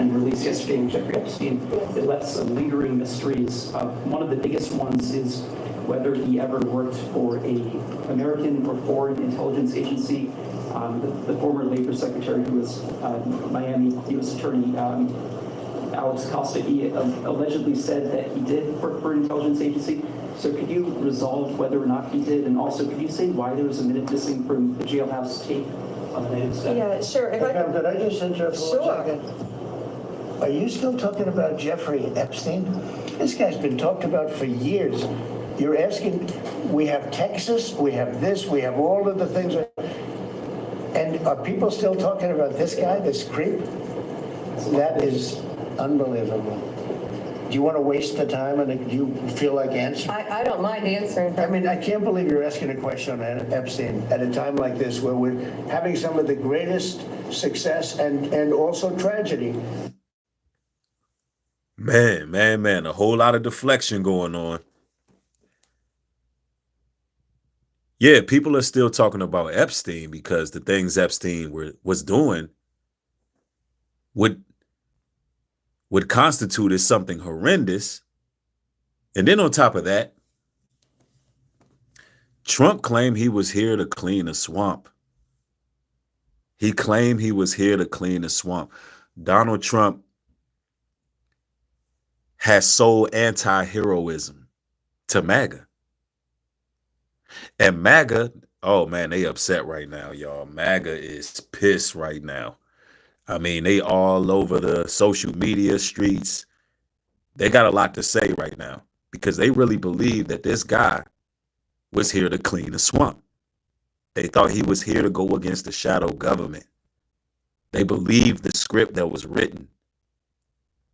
and released yesterday with Jeffrey Epstein, it left some lingering mysteries. One of the biggest ones is whether he ever worked for a American or foreign intelligence agency. The former Labor Secretary, who was Miami U.S. Attorney Alex Costa, he allegedly said that he did work for an intelligence agency. So could you resolve whether or not he did? And also, could you say why there was a minute missing from the jailhouse tape on the native stuff? Yeah, sure. If Pam, could I just interrupt for 1 second? Are you still talking about Jeffrey Epstein? This guy's been talked about for years. You're asking, we have Texas, we have this, we have all of the things. And are people still talking about this guy, this creep? That is unbelievable. Do you want to waste the time and do you feel like answering? I don't mind answering. I mean, I can't believe you're asking a question on Epstein at a time like this where we're having some of the greatest success and also tragedy. Man, a whole lot of deflection going on. Yeah, people are still talking about Epstein because the things Epstein was doing would constitute as something horrendous. And then on top of that, Trump claimed he was here to clean a swamp. He claimed he was here to clean a swamp. Donald Trump has sold anti-heroism to MAGA. And MAGA, oh man, they upset right now, y'all. MAGA is pissed right now. I mean, they all over the social media streets. They got a lot to say right now because they really believe that this guy was here to clean the swamp. They thought he was here to go against the shadow government. They believed the script that was written.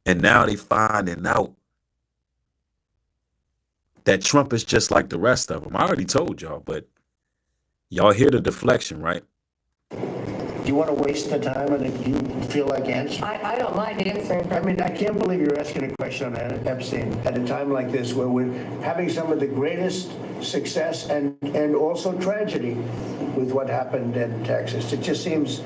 And now they finding out that Trump is just like the rest of them. I already told y'all, but y'all hear the deflection, right? Do you want to waste the time and do you feel like answering? I don't mind answering. I mean, I can't believe you're asking a question on Epstein at a time like this where we're having some of the greatest success and also tragedy with what happened in Texas. It just seems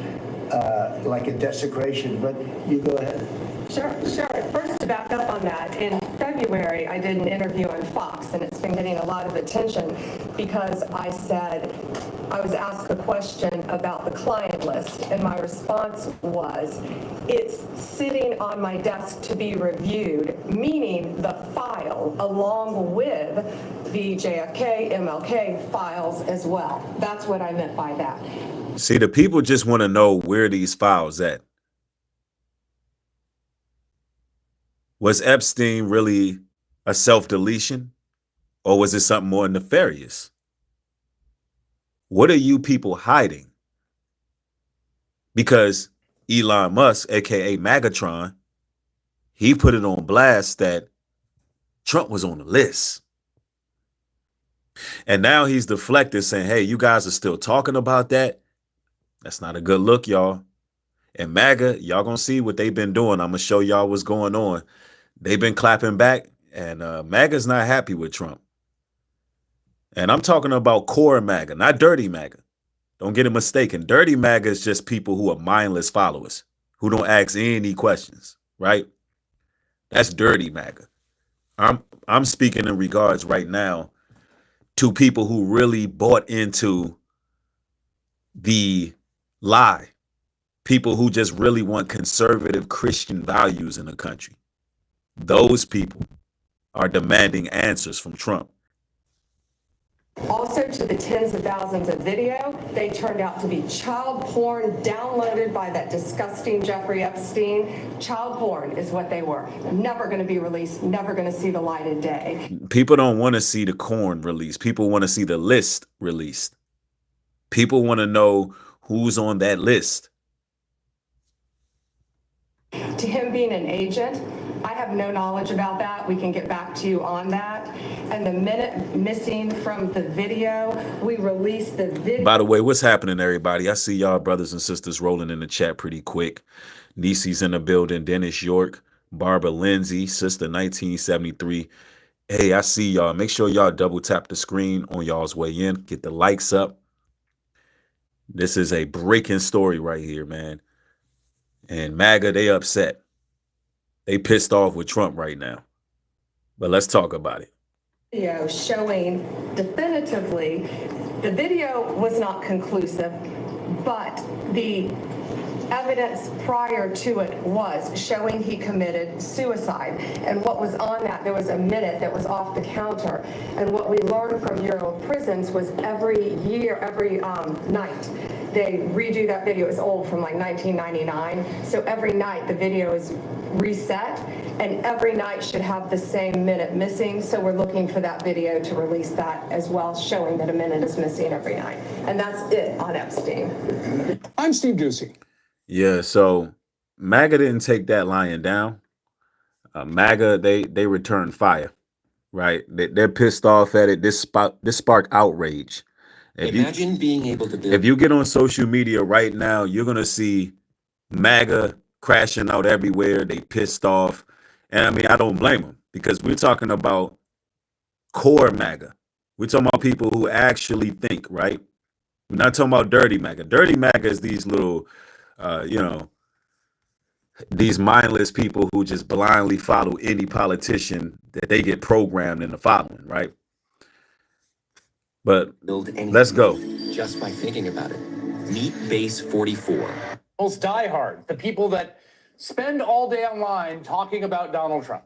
like a desecration, but you go ahead. Sure. First, to back up on that, in February, I did an interview on Fox, and it's been getting a lot of attention because I was asked a question about the client list, and my response was, it's sitting on my desk to be reviewed, meaning the file, along with the JFK, MLK files as well. That's what I meant by that. See, the people just want to know where these files at. Was Epstein really a self-deletion, or was it something more nefarious? What are you people hiding? Because Elon Musk, aka Magatron, he put it on blast that Trump was on the list. And now he's deflected saying, hey, you guys are still talking about that. That's not a good look, y'all. And MAGA, y'all gonna see what they've been doing. I'm gonna show y'all what's going on. They've been clapping back, and MAGA's not happy with Trump. And I'm talking about core MAGA, not dirty MAGA. Don't get it mistaken. Dirty MAGA is just people who are mindless followers, who don't ask any questions, right? That's dirty MAGA. I'm speaking in regards right now to people who really bought into the lie. People who just really want conservative Christian values in the country. Those people are demanding answers from Trump. Also, to the tens of thousands of video, they turned out to be child porn downloaded by that disgusting Jeffrey Epstein. Child porn is what they were. Never going to be released, never going to see the light of day. People don't want to see the corn released. People want to see the list released. People want to know who's on that list. To him being an agent, I have no knowledge about that. We can get back to you on that. And the minute missing from the video, we released the video. By the way, what's happening, everybody? I see y'all brothers and sisters rolling in the chat pretty quick. Nisi's in the building. Dennis York, Barbara Lindsay, Sister 1973. Hey, I see y'all. Make sure y'all double tap the screen on y'all's way in. Get the likes up. This is a breaking story right here, man. And MAGA, they upset. They pissed off with Trump right now. But let's talk about it. Video showing definitively the video was not conclusive, but the evidence prior to it was showing he committed suicide. And what was on that, there was a minute that was off the counter. And what we learned from Bureau of Prisons was every year, every night, they redo that video. It's old, from like 1999. So every night the video is reset, and every night should have the same minute missing. So we're looking for that video to release that as well, showing that a minute is missing every night. And that's it on Epstein. I'm Steve Doocy. Yeah, so MAGA didn't take that lying down. MAGA, they returned fire, right? They're pissed off at it. This sparked outrage. Imagine being able to build. If you get on social media right now, you're gonna see MAGA crashing out everywhere. They pissed off, and I mean, I don't blame them, because we're talking about core MAGA. We're talking about people who actually think, right? We're not talking about dirty MAGA. Dirty MAGA is these little, these mindless people who just blindly follow any politician that they get programmed into following, right? But build anything let's go. just by thinking about it. Meet Base 44. Most diehard, the people that spend all day online talking about Donald Trump.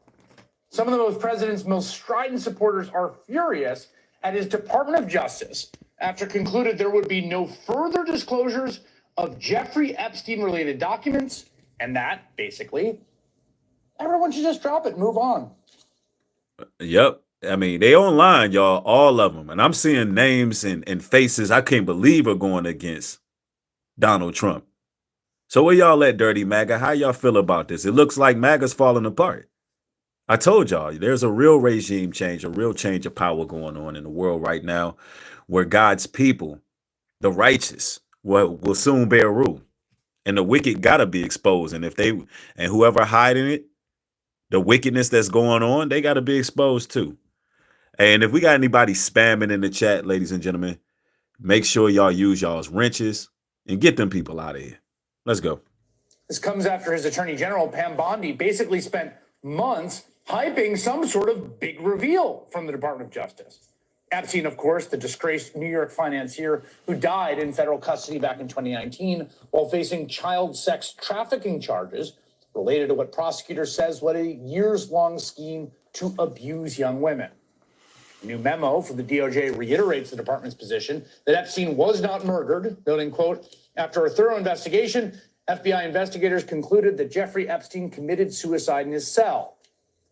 Some of the president's most strident supporters are furious at his Department of Justice after concluded there would be no further disclosures of Jeffrey Epstein-related documents, and that, basically, everyone should just drop it and move on. Yep. I mean, they online, y'all, all of them. And I'm seeing names and faces I can't believe are going against Donald Trump. So where y'all at, Dirty MAGA? How y'all feel about this? It looks like MAGA's falling apart. I told y'all, there's a real regime change, a real change of power going on in the world right now, where God's people, the righteous, will soon bear rule. And the wicked gotta be exposed. And whoever hiding it, the wickedness that's going on, they gotta be exposed too. And if we got anybody spamming in the chat, ladies and gentlemen, make sure y'all use y'all's wrenches and get them people out of here. Let's go. This comes after his Attorney General, Pam Bondi, basically spent months hyping some sort of big reveal from the Department of Justice. Epstein, of course, the disgraced New York financier who died in federal custody back in 2019 while facing child sex trafficking charges related to what prosecutors says was a years-long scheme to abuse young women. A new memo from the DOJ reiterates the department's position that Epstein was not murdered, noting, quote, after a thorough investigation, FBI investigators concluded that Jeffrey Epstein committed suicide in his cell.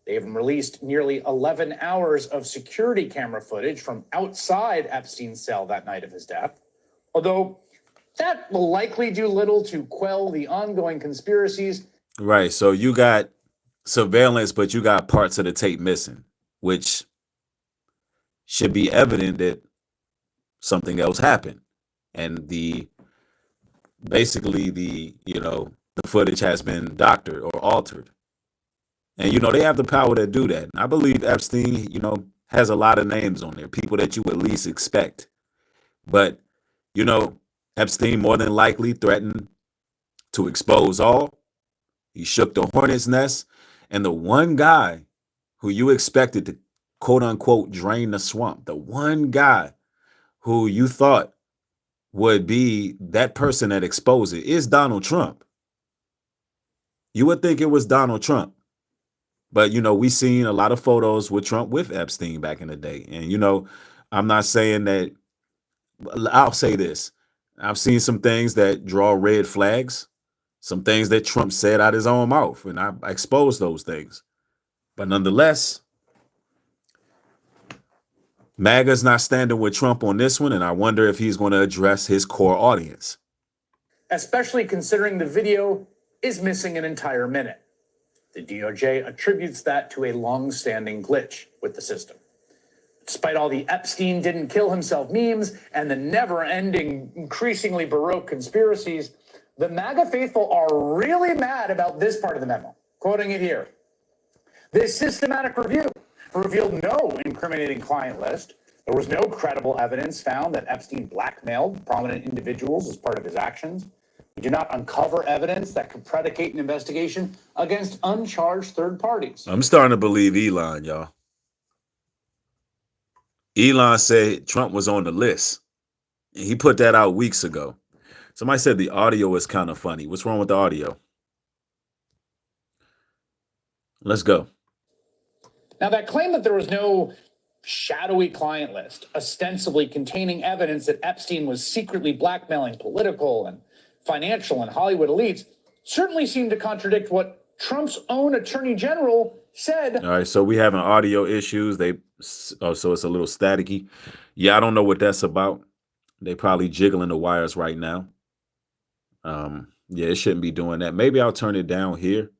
They have released nearly 11 hours of security camera footage from outside Epstein's cell that night of his death, although that will likely do little to quell the ongoing conspiracies. Right. So you got surveillance, but you got parts of the tape missing, which should be evident that something else happened. And the footage has been doctored or altered. And, they have the power to do that. I believe Epstein, has a lot of names on there, people that you would least expect. But, Epstein more than likely threatened to expose all. He shook the hornet's nest. And the one guy who you expected to, quote unquote, drain the swamp, the one guy who you thought would be that person that exposed it is Donald Trump. You would think it was Donald Trump. But, we seen a lot of photos with Trump with Epstein back in the day. And, I'm not saying that, I'll say this. I've seen some things that draw red flags, some things that Trump said out his own mouth, and I exposed those things. But nonetheless, MAGA's not standing with Trump on this one, and I wonder if he's going to address his core audience. Especially considering the video is missing an entire minute. The DOJ attributes that to a long-standing glitch with the system. Despite all the Epstein didn't kill himself memes and the never-ending, increasingly Baroque conspiracies, the MAGA faithful are really mad about this part of the memo. Quoting it here. This systematic review revealed no incriminating client list. There was no credible evidence found that Epstein blackmailed prominent individuals as part of his actions. We do not uncover evidence that could predicate an investigation against uncharged third parties. I'm starting to believe Elon, y'all. Elon said Trump was on the list. He put that out weeks ago. Somebody said the audio is kind of funny. What's wrong with the audio? Let's go. Now, that claim that there was no shadowy client list, ostensibly containing evidence that Epstein was secretly blackmailing political and financial and Hollywood elites, certainly seemed to contradict what Trump's own attorney general said. All right, so we having audio issues. So it's a little staticky. Yeah, I don't know what that's about. They probably jiggling the wires right now. Yeah, it shouldn't be doing that. Maybe I'll turn it down here.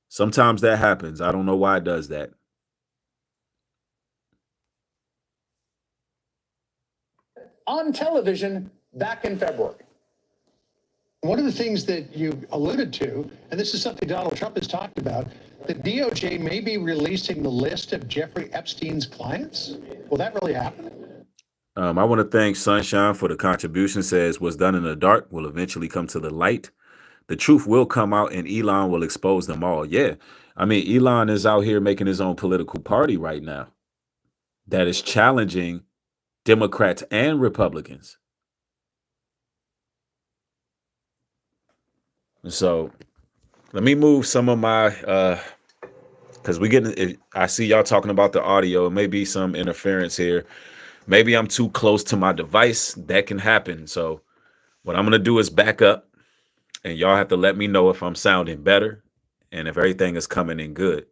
Sometimes that happens. I don't know why it does that. On television back in February. One of the things that you alluded to, and this is something Donald Trump has talked about, the DOJ may be releasing the list of Jeffrey Epstein's clients. Will that really happen? I want to thank Sunshine for the contribution. Says what's done in the dark will eventually come to the light. The truth will come out and Elon will expose them all. Yeah. I mean, Elon is out here making his own political party right now that is challenging Democrats and Republicans. And so let me move some of my, because I see y'all talking about the audio. It may be some interference here. Maybe I'm too close to my device. That can happen. So what I'm going to do is back up and y'all have to let me know if I'm sounding better and if everything is coming in good.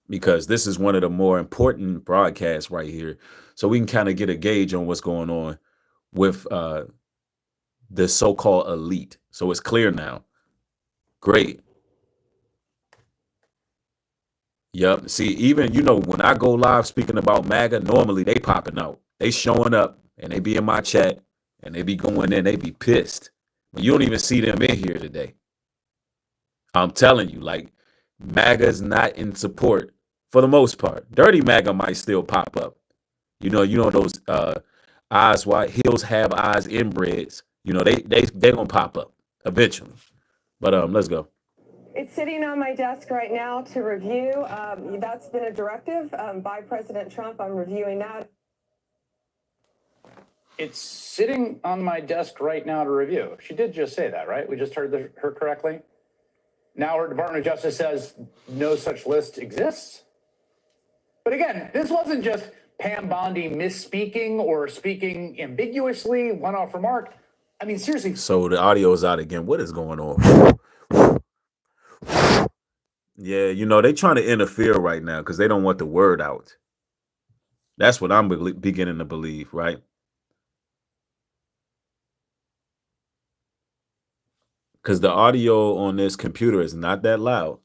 Because this is one of the more important broadcasts right here. So we can kind of get a gauge on what's going on with the so-called elite. So it's clear now. Great. Yep. See, even, when I go live speaking about MAGA, normally they popping out. They showing up and they be in my chat and they be going in. They be pissed. But you don't even see them in here today. I'm telling you, like, MAGA's not in support for the most part. Dirty MAGA might still pop up. You know those eyes wide, heels have eyes inbreds. They gonna pop up eventually. But let's go. It's sitting on my desk right now to review. That's been a directive by President Trump. I'm reviewing that. It's sitting on my desk right now to review. She did just say that, right? We just heard her correctly. Now her Department of Justice says no such list exists. But again, this wasn't just Pam Bondi misspeaking or speaking ambiguously, one-off remark. I mean, seriously. So the audio is out again. What is going on? Yeah, they trying to interfere right now because they don't want the word out. That's what I'm beginning to believe, right? Because the audio on this computer is not that loud.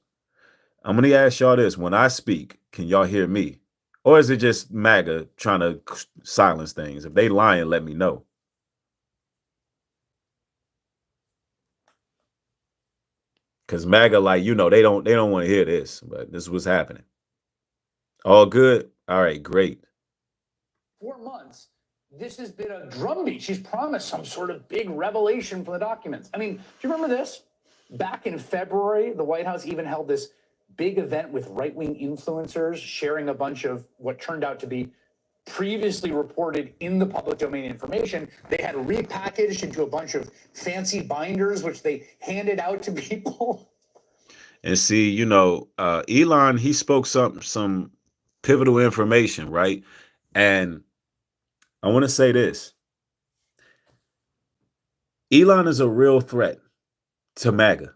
I'm going to ask y'all this. When I speak, can y'all hear me? Or is it just MAGA trying to silence things? If they lying, let me know. Because MAGA, they don't want to hear this, but this is what's happening. All good? All right, great. 4 months, this has been a drumbeat. She's promised some sort of big revelation from the documents. I mean, do you remember this? Back in February, the White House even held this big event with right-wing influencers sharing a bunch of what turned out to be previously reported in the public domain information. They had repackaged into a bunch of fancy binders, which they handed out to people. And see, Elon, he spoke some pivotal information, right? And I want to say this. Elon is a real threat to MAGA.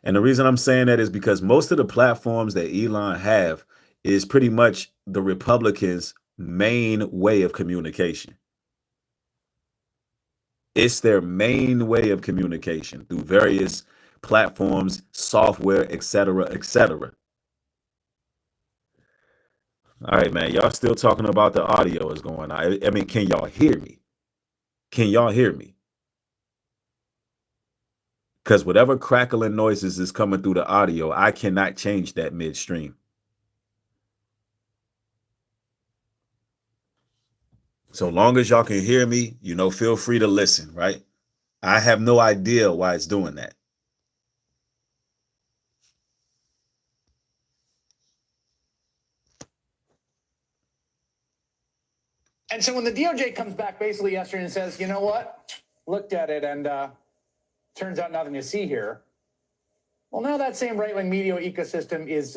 And the reason I'm saying that is because most of the platforms that Elon have is pretty much the Republicans' main way of communication. It's their main way of communication through various platforms, software, etc., etc. All right, man. Y'all still talking about the audio is going on. I mean, can y'all hear me? Can y'all hear me? Because whatever crackling noises is coming through the audio, I cannot change that midstream. So long as y'all can hear me, feel free to listen, right? I have no idea why it's doing that. And so when the DOJ comes back basically yesterday and says, you know what, looked at it and turns out nothing to see here. Well, now that same right-wing media ecosystem is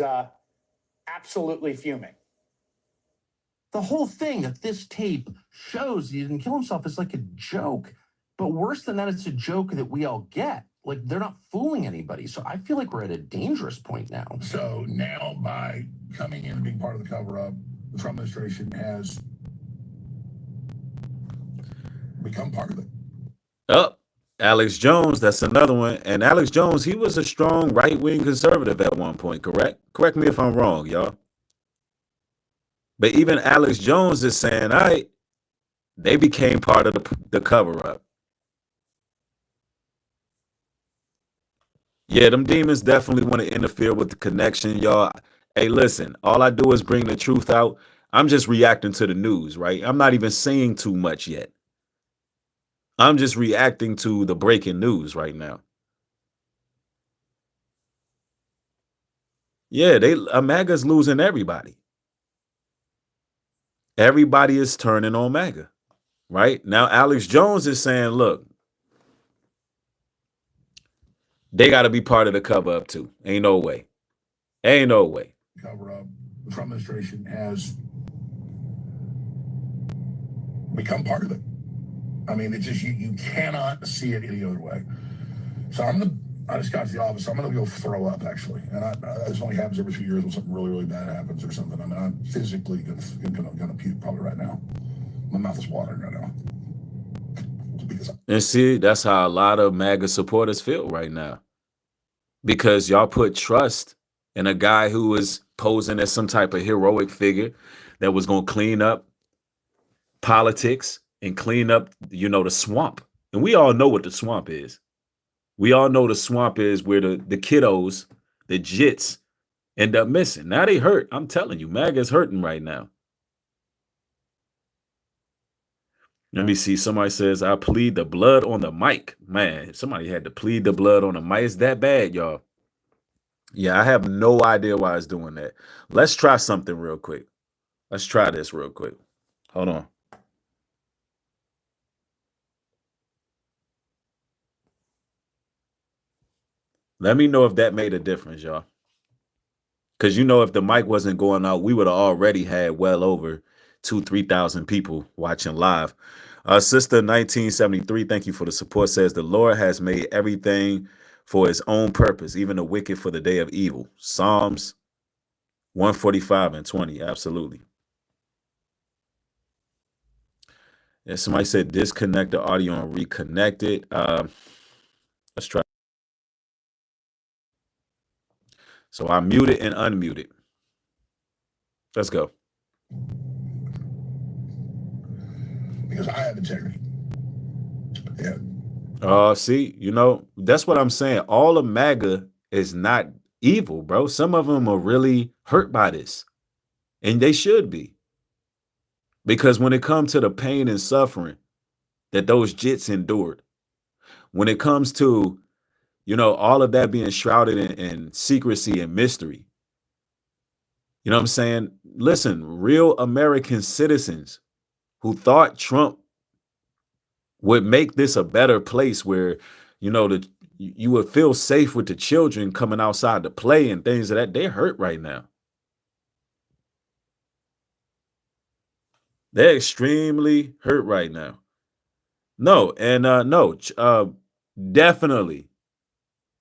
absolutely fuming. The whole thing that this tape shows he didn't kill himself is like a joke. But worse than that, it's a joke that we all get. Like, they're not fooling anybody. So I feel like we're at a dangerous point now. So now by coming in and being part of the cover-up, the Trump administration has become part of it. Oh, Alex Jones, that's another one. And Alex Jones, he was a strong right-wing conservative at one point, correct? Correct me if I'm wrong, y'all. But even Alex Jones is saying, all right, they became part of the cover-up. Yeah, them demons definitely want to interfere with the connection, y'all. Hey, listen, all I do is bring the truth out. I'm just reacting to the news, right? I'm not even saying too much yet. I'm just reacting to the breaking news right now. Yeah, MAGA's losing everybody. Everybody is turning on MAGA, right? Now, Alex Jones is saying, look, they got to be part of the cover up too. Ain't no way. Ain't no way. Cover up. The Trump administration has become part of it. I mean, it's just, you cannot see it any other way. So I just got to the office. So I'm going to go throw up, actually. And this only happens every few years when something really, really bad happens or something. I mean, I'm physically going to puke probably right now. My mouth is watering right now. And see, that's how a lot of MAGA supporters feel right now. Because y'all put trust in a guy who was posing as some type of heroic figure that was going to clean up politics and clean up, the swamp. And we all know what the swamp is. We all know the swamp is where the kiddos, the jits, end up missing. Now they hurt. I'm telling you, MAGA's hurting right now. Let me see. Somebody says, I plead the blood on the mic. Man, somebody had to plead the blood on the mic. It's that bad, y'all. Yeah, I have no idea why it's doing that. Let's try something real quick. Let's try this real quick. Hold on. Let me know if that made a difference, y'all. Because, if the mic wasn't going out, we would have already had well over 2,000-3,000 people watching live. Sister 1973, thank you for the support, says, the Lord has made everything for his own purpose, even the wicked for the day of evil. Psalms 145:20. Absolutely. And somebody said disconnect the audio and reconnect it. Let's try. So I mute it and unmute it. Let's go. Because I have integrity. Yeah. See, that's what I'm saying. All of MAGA is not evil, bro. Some of them are really hurt by this. And they should be. Because when it comes to the pain and suffering that those jits endured, when it comes to, all of that being shrouded in secrecy and mystery, you know what I'm saying? Listen, real American citizens who thought Trump would make this a better place where, you would feel safe with the children coming outside to play and things of that, they're hurt right now. They're extremely hurt right now. No, and definitely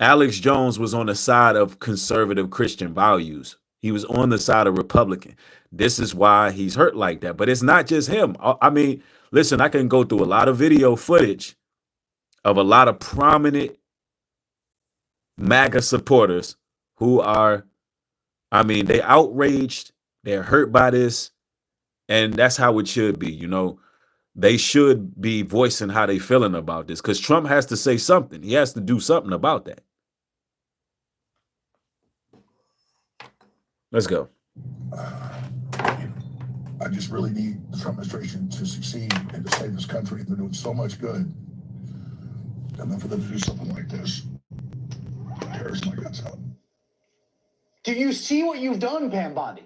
Alex Jones was on the side of conservative Christian values. He was on the side of Republican. This is why he's hurt like that. But it's not just him. I mean, listen, I can go through a lot of video footage of a lot of prominent MAGA supporters who are, they outraged, they're hurt by this, and that's how it should be, They should be voicing how they feeling about this because Trump has to say something. He has to do something about that. Let's go. I I just really need the Trump administration to succeed and to save this country. They're doing so much good. And then for them to do something like this, tears my guts out. Do you see what you've done, Pam Bondi?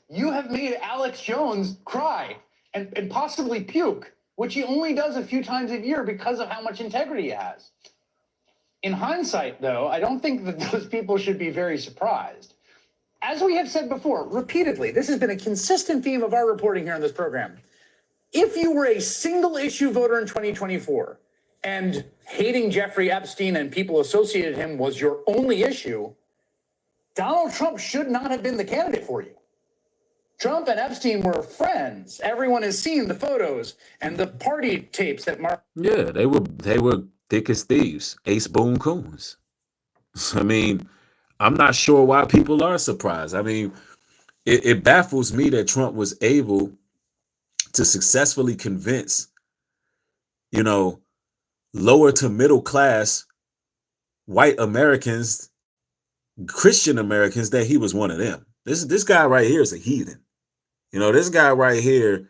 You have made Alex Jones cry and possibly puke, which he only does a few times a year because of how much integrity he has. In hindsight, though, I don't think that those people should be very surprised. As we have said before, repeatedly, this has been a consistent theme of our reporting here on this program. If you were a single issue voter in 2024 and hating Jeffrey Epstein and people associated him was your only issue, Donald Trump should not have been the candidate for you. Trump and Epstein were friends. Everyone has seen the photos and the party tapes that Mark. Yeah, they were thick as thieves, ace boon coons. I mean, I'm not sure why people are surprised. I mean, it baffles me that Trump was able to successfully convince, lower to middle class white Americans, Christian Americans, that he was one of them. This guy right here is a heathen. This guy right here,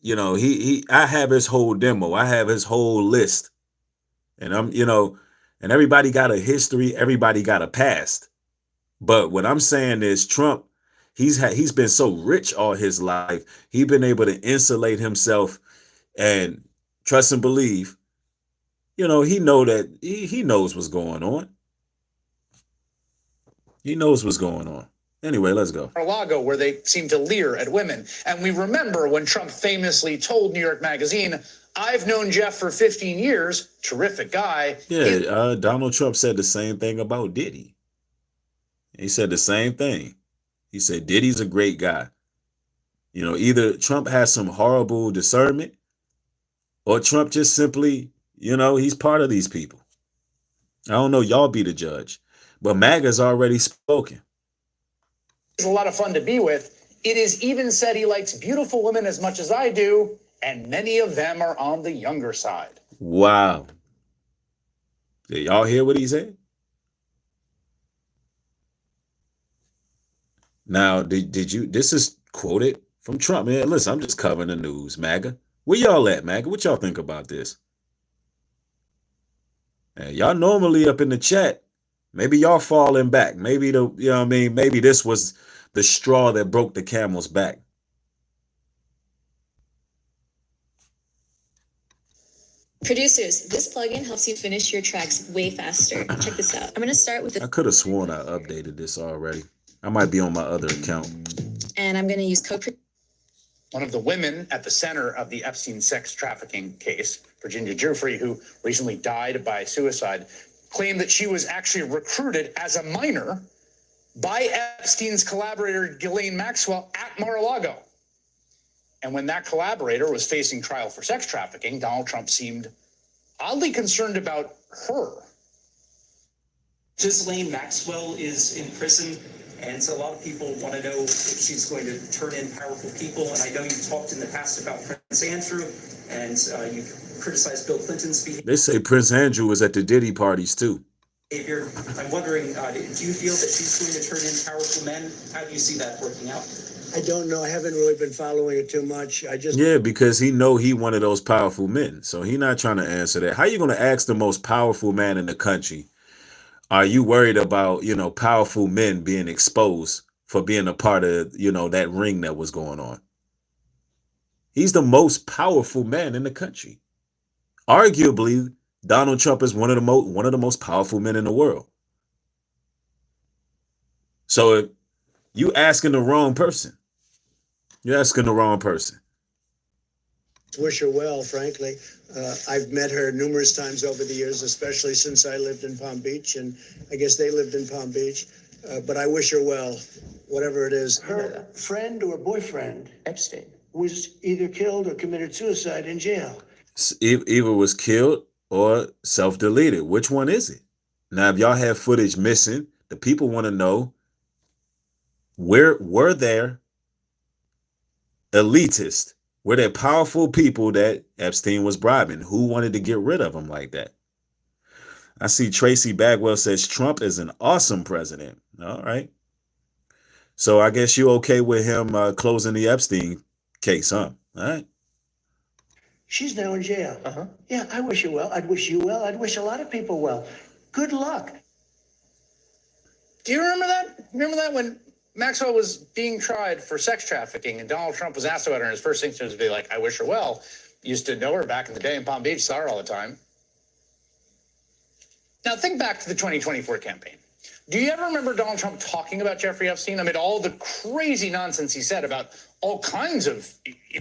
I have his whole demo. I have his whole list. And and everybody got a history, everybody got a past. But what I'm saying is Trump, he's been so rich all his life. He's been able to insulate himself and trust and believe. He knows what's going on. He knows what's going on. Anyway, let's go. Mar-a-Lago, where they seem to leer at women. And we remember when Trump famously told New York Magazine, "I've known Jeff for 15 years, terrific guy." Yeah, Donald Trump said the same thing about Diddy. He said the same thing. He said Diddy's a great guy. Either Trump has some horrible discernment or Trump just simply, he's part of these people. I don't know. Y'all be the judge. But MAGA's already spoken. He's a lot of fun to be with. It is even said he likes beautiful women as much as I do, and many of them are on the younger side. Wow. Did y'all hear what he said? Now, did you, this is quoted from Trump. Man, listen, I'm just covering the news, MAGA. Where y'all at, MAGA? What y'all think about this? And y'all normally up in the chat. Maybe y'all falling back. Maybe maybe this was the straw that broke the camel's back. Producers, this plugin helps you finish your tracks way faster. Check this out. I'm going to start with I could have sworn I updated this already. I might be on my other account. And I'm going to use code. One of the women at the center of the Epstein sex trafficking case, Virginia Giuffre, who recently died by suicide, claimed that she was actually recruited as a minor by Epstein's collaborator, Ghislaine Maxwell, at Mar-a-Lago. And when that collaborator was facing trial for sex trafficking, Donald Trump seemed oddly concerned about her. Ghislaine Maxwell is in prison, and so a lot of people want to know if she's going to turn in powerful people. And I know you talked in the past about Prince Andrew, and you've criticized Bill Clinton's behavior. They say Prince Andrew was at the Diddy parties too. I'm wondering, do you feel that she's going to turn in powerful men? How do you see that working out? I don't know. I haven't really been following it too much. Yeah, because he one of those powerful men. So he not trying to answer that. How you going to ask the most powerful man in the country? Are you worried about, powerful men being exposed for being a part of, that ring that was going on? He's the most powerful man in the country. Arguably, Donald Trump is one of the most powerful men in the world. So if you asking the wrong person, you're asking the wrong person. Wish her well, frankly. I've met her numerous times over the years, especially since I lived in Palm Beach, and I guess they lived in Palm Beach. But I wish her well, whatever it is. Her friend or boyfriend, Epstein, was either killed or committed suicide in jail. Either was killed or self-deleted. Which one is it? Now, if y'all have footage missing, the people want to know, were there elitists? Were there powerful people that Epstein was bribing? Who wanted to get rid of him like that? I see Tracy Bagwell says Trump is an awesome president. All right. So I guess you're okay with him closing the Epstein case, huh? All right. She's now in jail. Yeah, I wish her well. I'd wish you well. I'd wish a lot of people well. Good luck. Do you remember that? Remember that when Maxwell was being tried for sex trafficking and Donald Trump was asked about her and his first thing was to be like, I wish her well. Used to know her back in the day in Palm Beach, saw her all the time. Now think back to the 2024 campaign. Do you ever remember Donald Trump talking about Jeffrey Epstein? I mean, all the crazy nonsense he said about all kinds of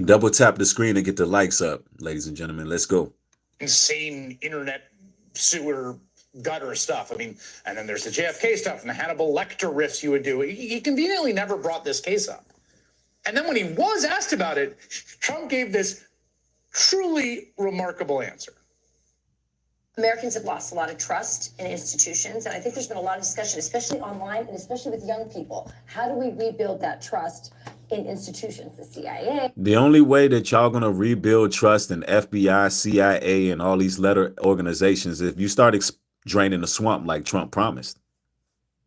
Double tap the screen and get the likes up, ladies and gentlemen. Let's go. insane internet sewer gutter stuff. I mean, and then there's the JFK stuff and the Hannibal Lecter riffs you would do. He conveniently never brought this case up. And then when he was asked about it, Trump gave this truly remarkable answer. Americans have lost a lot of trust in institutions, and I think there's been a lot of discussion, especially online and especially with young people. How do we rebuild that trust in institutions, the CIA? The only way that y'all gonna rebuild trust in FBI, CIA, and all these letter organizations, if you start draining the swamp like Trump promised,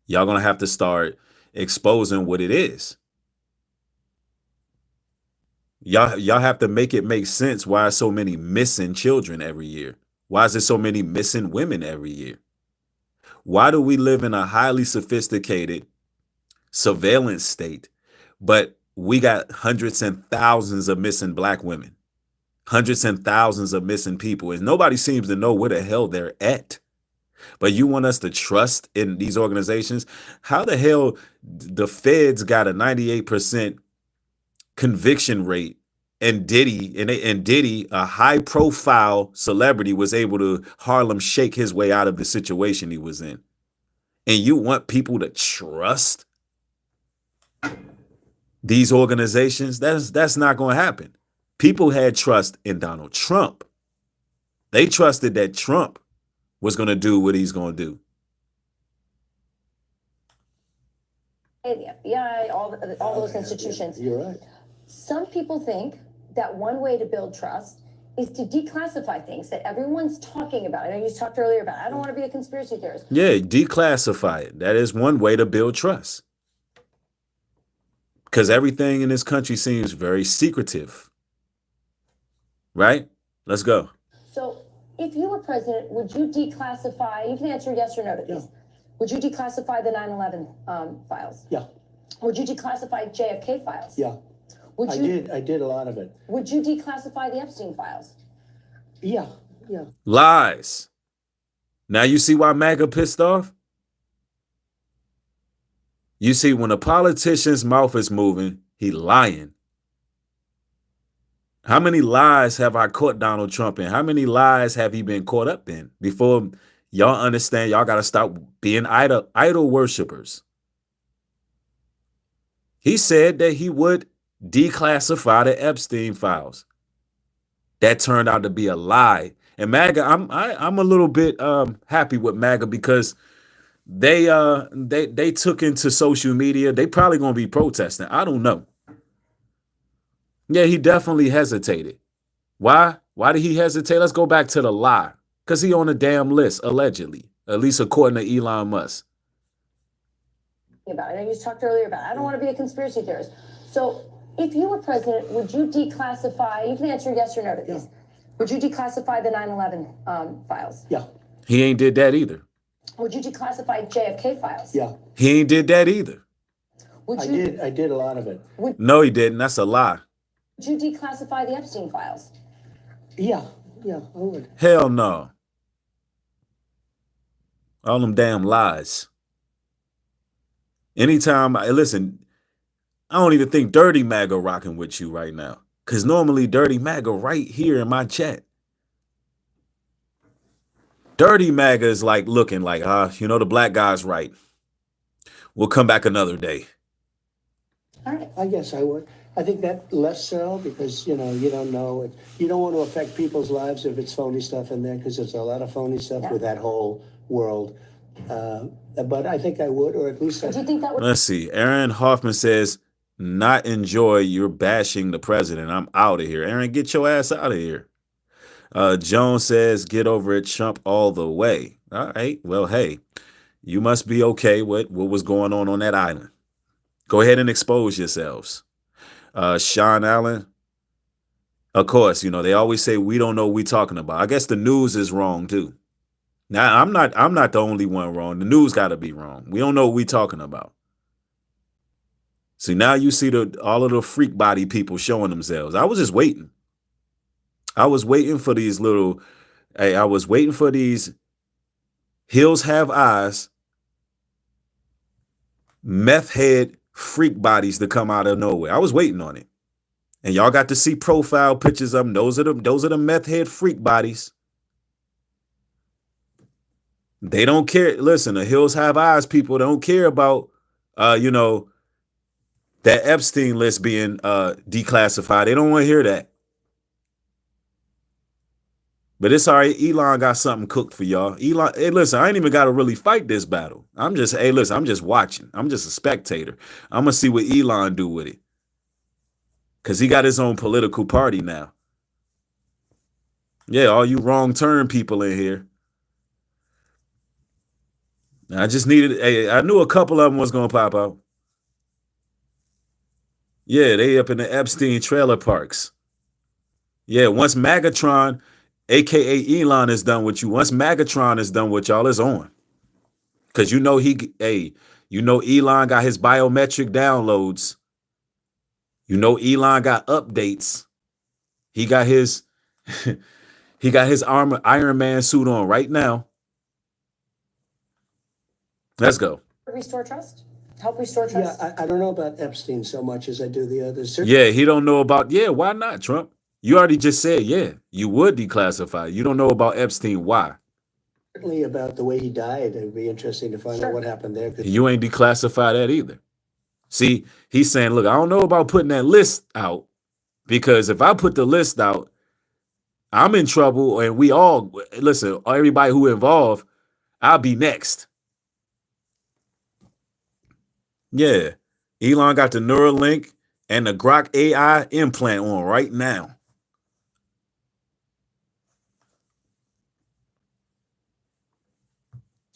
y'all gonna have to start exposing what it is. Y'all have to make it make sense why so many missing children every year. Why is there so many missing women every year? Why do we live in a highly sophisticated surveillance state, but we got hundreds and thousands of missing black women, hundreds and thousands of missing people, and nobody seems to know where the hell they're at? But you want us to trust in these organizations? How the hell the feds got a 98% conviction rate, and Diddy, a high-profile celebrity, was able to Harlem shake his way out of the situation he was in? And you want people to trust these organizations? That's not going to happen. People had trust in Donald Trump. They trusted that Trump was going to do what he's going to do. The FBI, all those institutions. You're right. Some people think that one way to build trust is to declassify things that everyone's talking about. I know you talked earlier about, I don't want to be a conspiracy theorist. Yeah, declassify it. That is one way to build trust. Because everything in this country seems very secretive. Right? Let's go. So if you were president, would you declassify, you can answer yes or no to these. Would you declassify the 9/11 files? Yeah. Would you declassify JFK files? Yeah. Would you, I did a lot of it. Would you declassify the Epstein files? Yeah. Lies. Now you see why MAGA pissed off? You see, when a politician's mouth is moving, he lying. How many lies have I caught Donald Trump in? How many lies have he been caught up in? Before y'all understand, y'all got to stop being idol worshipers. He said that he would declassify the Epstein files. That turned out to be a lie. And MAGA, I'm a little bit happy with MAGA because they took into social media. They probably gonna be protesting. I don't know. Yeah, he definitely hesitated. Why? Why did he hesitate? Let's go back to the lie. Because he on a damn list, allegedly. At least according to Elon Musk. I know you talked earlier about, I don't want to be a conspiracy theorist. So if you were president, would you declassify, you can answer yes or no to these. Would you declassify the 9/11 files? Yeah. He ain't did that either. Would you declassify JFK files? Yeah. He ain't did that either. Would you, I did a lot of it. No, he didn't. That's a lie. Would you declassify the Epstein files? Yeah, I would. Hell no. All them damn lies. Anytime, listen, I don't even think Dirty MAGA rocking with you right now. Because normally Dirty MAGA right here in my chat. Dirty MAGA is like looking like, the black guy's right. We'll come back another day. All right. I guess I would. I think that less so because, you don't know it. You don't want to affect people's lives if it's phony stuff in there because there's a lot of phony stuff with that whole world. But I think I would, or at least... Do you think that would... Let's see. Aaron Hoffman says, not enjoy you're bashing the president. I'm out of here. Aaron, get your ass out of here. Jones says, get over it, Trump all the way. All right. Well, hey, you must be okay with what was going on that island. Go ahead and expose yourselves. Sean Allen, Of course, they always say we don't know what we talking about. I guess the news is wrong too. Now, I'm not the only one wrong. The news got to be wrong. We don't know what we talking about. See, now you see all of the freak body people showing themselves. I was just waiting. I was waiting for these I was waiting for these hills have eyes, meth head freak bodies to come out of nowhere. I was waiting on it. And y'all got to see profile pictures of them. Those are the meth head freak bodies. They don't care. Listen, the hills have eyes people don't care about, that Epstein list being declassified. They don't want to hear that. But it's all right. Elon got something cooked for y'all. Elon, hey, listen, I ain't even got to really fight this battle. I'm just watching. I'm just a spectator. I'm going to see what Elon do with it. Because he got his own political party now. Yeah, all you wrong turn people in here. I just I knew a couple of them was going to pop out. Yeah, they up in the Epstein trailer parks. Yeah, once Magatron, a.k.a. Elon, is done with you, once Magatron is done with y'all, it's on. Because Elon got his biometric downloads. Elon got updates. He got his Iron Man suit on right now. Let's go. Restore trust? Help restore trust? Yeah, I don't know about Epstein so much as I do the others. Yeah, he don't know about, why not, Trump? You already just said, you would declassify. You don't know about Epstein, why? Certainly about the way he died. It would be interesting to find out what happened there. You ain't declassify that either. See, he's saying, look, I don't know about putting that list out, because if I put the list out, I'm in trouble, and we all, listen, everybody who involved, I'll be next. Yeah, Elon got the Neuralink and the Grok AI implant on right now.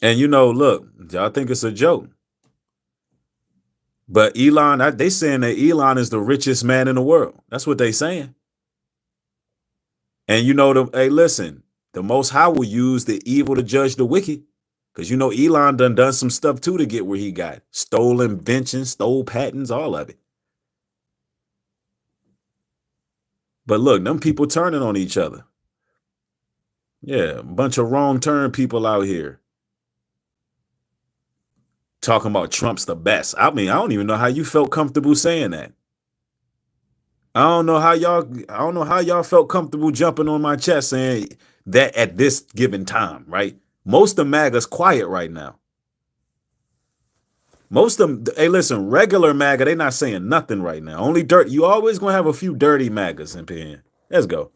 And look, y'all think it's a joke. But Elon, they saying that Elon is the richest man in the world. That's what they saying. And hey, listen, the Most High will use the evil to judge the wicked. Because Elon done some stuff too to get where he got. Stole inventions, stole patents, all of it. But look, them people turning on each other. Yeah, a bunch of wrong turn people out here. Talking about Trump's the best. I mean, I don't even know how you felt comfortable saying that. I don't know how y'all felt comfortable jumping on my chest saying that at this given time, right? Most of MAGA's quiet right now. Most of them, hey, listen, regular MAGA, they not saying nothing right now. Only dirt. You always gonna have a few dirty MAGAs in here. Let's go.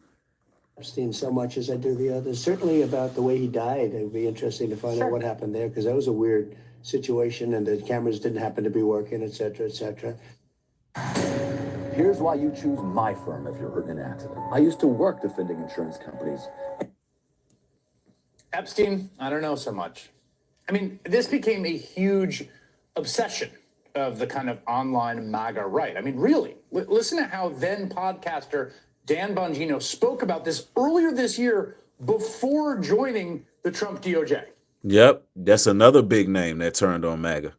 Epstein so much as I do the others. Certainly about the way he died. It would be interesting to find out what happened there, because that was a weird situation, and the cameras didn't happen to be working, et cetera, et cetera. Here's why you choose my firm if you're hurt in an accident. I used to work defending insurance companies. Epstein, I don't know so much. I mean, this became a huge obsession of the kind of online MAGA right. I mean, really, listen to how then podcaster Dan Bonino spoke about this earlier this year before joining the Trump DOJ. Yep, that's another big name that turned on MAGA.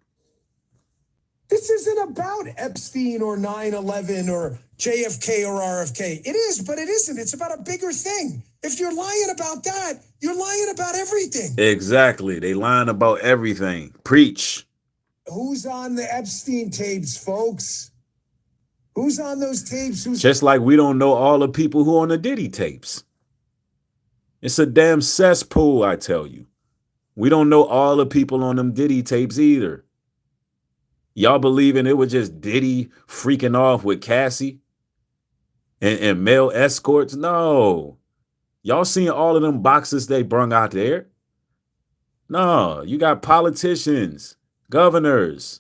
This isn't about Epstein or 9/11 or JFK or RFK. It is, but it isn't. It's about a bigger thing. If you're lying about that, you're lying about everything. Exactly. They lying about everything. Preach. Who's on the Epstein tapes, folks? Who's on those tapes? Just like we don't know all the people who on the Diddy tapes. It's a damn cesspool, I tell you. We don't know all the people on them Diddy tapes either. Y'all believing it was just Diddy freaking off with Cassie and male escorts? No. Y'all seen all of them boxes they brung out there? No, you got politicians, governors,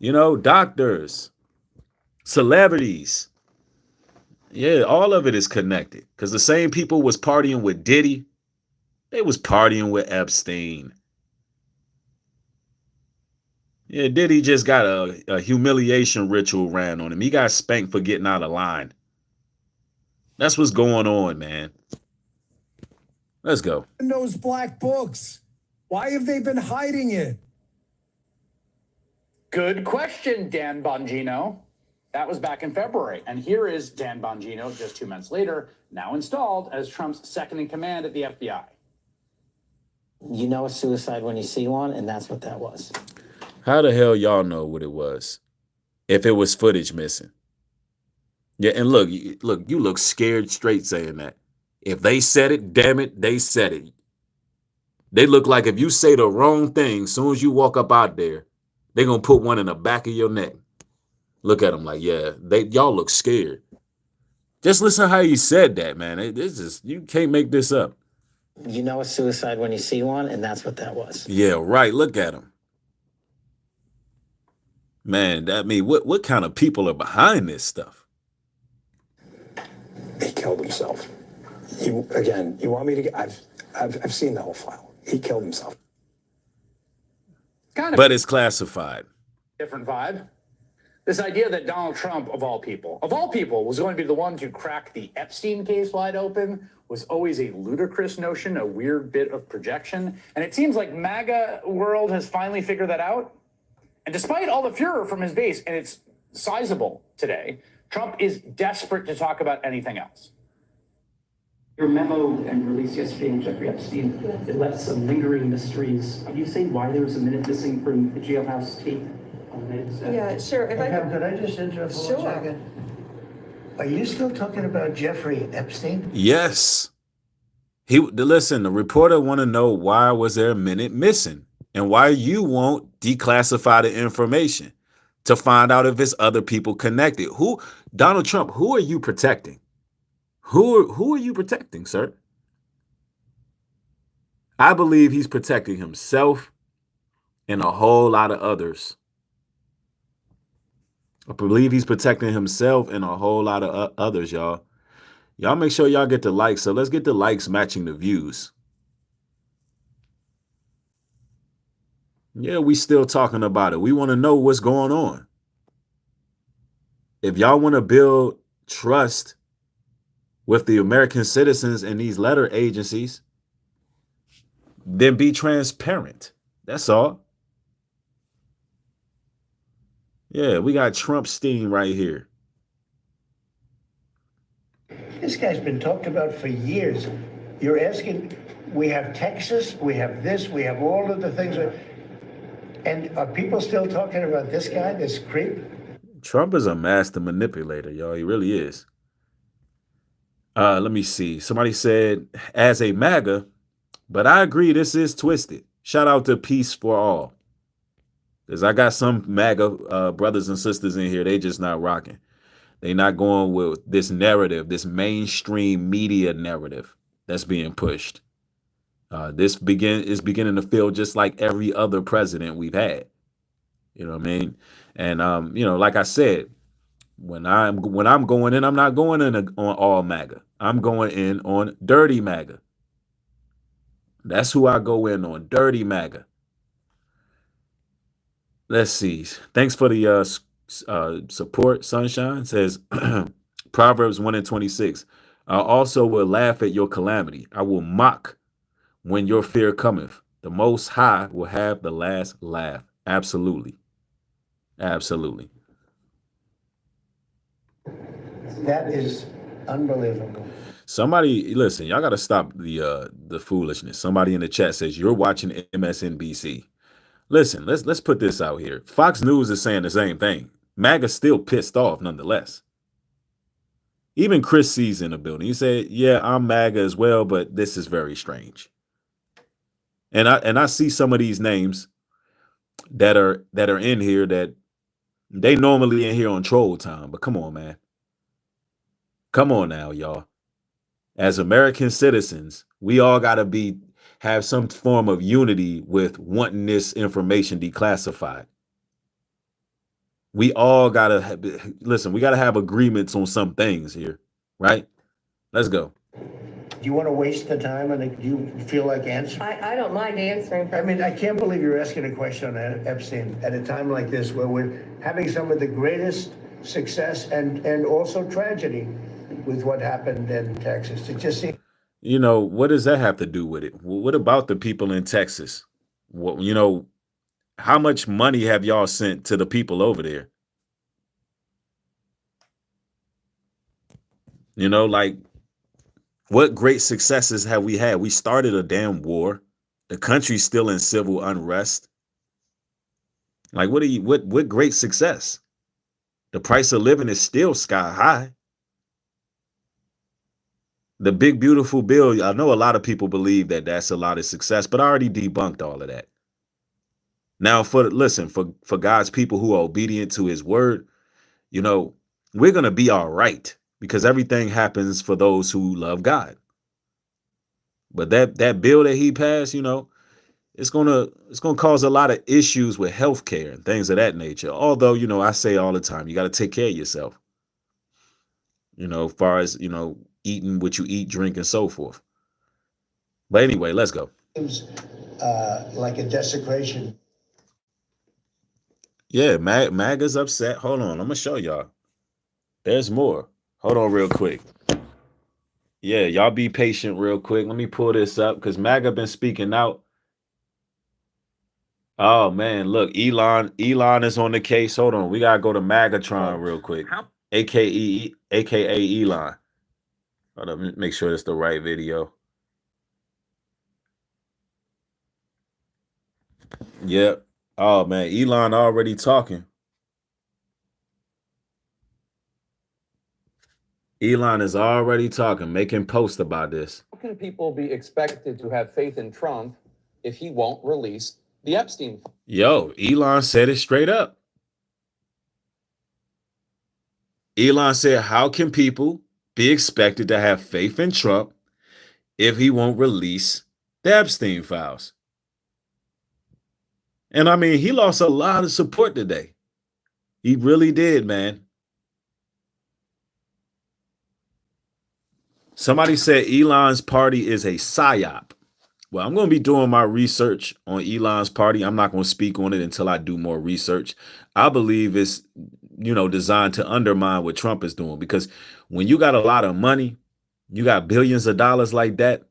doctors, celebrities. Yeah, all of it is connected. Because the same people was partying with Diddy, they was partying with Epstein. Yeah, Diddy just got a humiliation ritual ran on him. He got spanked for getting out of line. That's what's going on, man. Let's go. In those black books? Why have they been hiding it? Good question, Dan Bongino. That was back in February. And here is Dan Bongino just 2 months later, now installed as Trump's second in command at the FBI. You know a suicide when you see one, and that's what that was. How the hell y'all know what it was? If it was footage missing. Yeah, and look, you look scared straight saying that. If they said it, damn it, they said it. They look like if you say the wrong thing, as soon as you walk up out there, they're going to put one in the back of your neck. Look at them like, yeah, y'all look scared. Just listen to how he said that, man. You can't make this up. You know a suicide when you see one, and that's what that was. Yeah, right. Look at him. Man, what kind of people are behind this stuff? He killed himself. You want me to get, I've seen the whole file. He killed himself. But it's classified. Different vibe. This idea that Donald Trump, of all people, was going to be the one to crack the Epstein case wide open was always a ludicrous notion, a weird bit of projection. And it seems like MAGA world has finally figured that out. And despite all the furor from his base, and it's sizable today, Trump is desperate to talk about anything else. Your memo and release yesterday on Jeffrey Epstein, it left some lingering mysteries. Can you say why there was a minute missing from the jailhouse tape? Yeah, sure. Pam, could I just interrupt for 1 second? Are you still talking about Jeffrey Epstein? Yes. Listen, the reporter want to know why was there a minute missing and why you won't declassify the information to find out if it's other people connected. Donald Trump, who are you protecting? Who are you protecting, sir? I believe he's protecting himself and a whole lot of others. I believe he's protecting himself and a whole lot of others, y'all. Y'all make sure y'all get the likes. So let's get the likes matching the views. Yeah, we still talking about it. We want to know what's going on. If y'all want to build trust with the American citizens and these letter agencies, then be transparent. That's all. Yeah, we got Trump steam right here. This guy's been talked about for years. You're asking, we have Texas, we have this, we have all of the things. And are people still talking about this guy, this creep? Trump is a master manipulator, y'all. He really is. Let me see. Somebody said, as a MAGA, but I agree this is twisted. Shout out to Peace for All. Because I got some MAGA brothers and sisters in here. They just not rocking. They not going with this narrative, this mainstream media narrative that's being pushed. This is beginning to feel just like every other president we've had. You know what I mean? And like I said, when I'm going in, I'm not going in on all MAGA. I'm going in on dirty MAGA. That's who I go in on, dirty MAGA. Let's see. Thanks for the support, Sunshine. Says Proverbs 1:26. I also will laugh at your calamity. I will mock when your fear cometh. The Most High will have the last laugh. Absolutely. Absolutely. That is unbelievable. Somebody, listen, y'all got to stop the foolishness. Somebody in the chat says you're watching MSNBC. Listen, let's put this out here. Fox News is saying the same thing. MAGA's still pissed off nonetheless. Even Chris C's in the building. He said, yeah, I'm MAGA as well, but this is very strange. And I see some of these names that are in here that they normally in here on troll time. But come on, man. Come on now, y'all. As American citizens, we all got to have some form of unity with wanting this information declassified. We all got to listen. We got to have agreements on some things here, right? Let's go. Do you want to waste the time and do you feel like answering? I don't mind answering. I mean, I can't believe you're asking a question on Epstein at a time like this where we're having some of the greatest success and also tragedy with what happened in Texas. It just seems. You know, what does that have to do with it? What about the people in Texas? What, you know, how much money have y'all sent to the people over there? You know, like, what great successes have we had? We started a damn war. The country's still in civil unrest. Like, what great success? The price of living is still sky high. The big, beautiful bill, I know a lot of people believe that that's a lot of success, but I already debunked all of that. Now, listen, for God's people who are obedient to his word, you know, we're going to be all right because everything happens for those who love God. But that bill that he passed, you know, it's gonna cause a lot of issues with healthcare and things of that nature. Although, you know, I say all the time, you got to take care of yourself. You know, as far as, you know, eating what you eat, drink, and so forth. But anyway, let's go. Like a desecration. Yeah, MAGA's upset. Hold on, I'm gonna show y'all. There's more. Hold on real quick. Yeah, y'all be patient real quick. Let me pull this up because MAGA been speaking out. Oh man, look, Elon is on the case. Hold on, we gotta go to Magatron real quick. AKA Elon. Hold on, make sure it's the right video. Yep. Oh man, Elon already talking. Elon is already talking, making posts about this. How can people be expected to have faith in Trump if he won't release the Epstein? Yo, Elon said it straight up. Elon said, how can people be expected to have faith in Trump if he won't release the Epstein files? And I mean, he lost a lot of support today. He really did, man. Somebody said Elon's party is a psyop. Well, I'm going to be doing my research on Elon's party. I'm not going to speak on it until I do more research. I believe it's, you know, designed to undermine what Trump is doing, because when you got a lot of money, you got billions of dollars like that,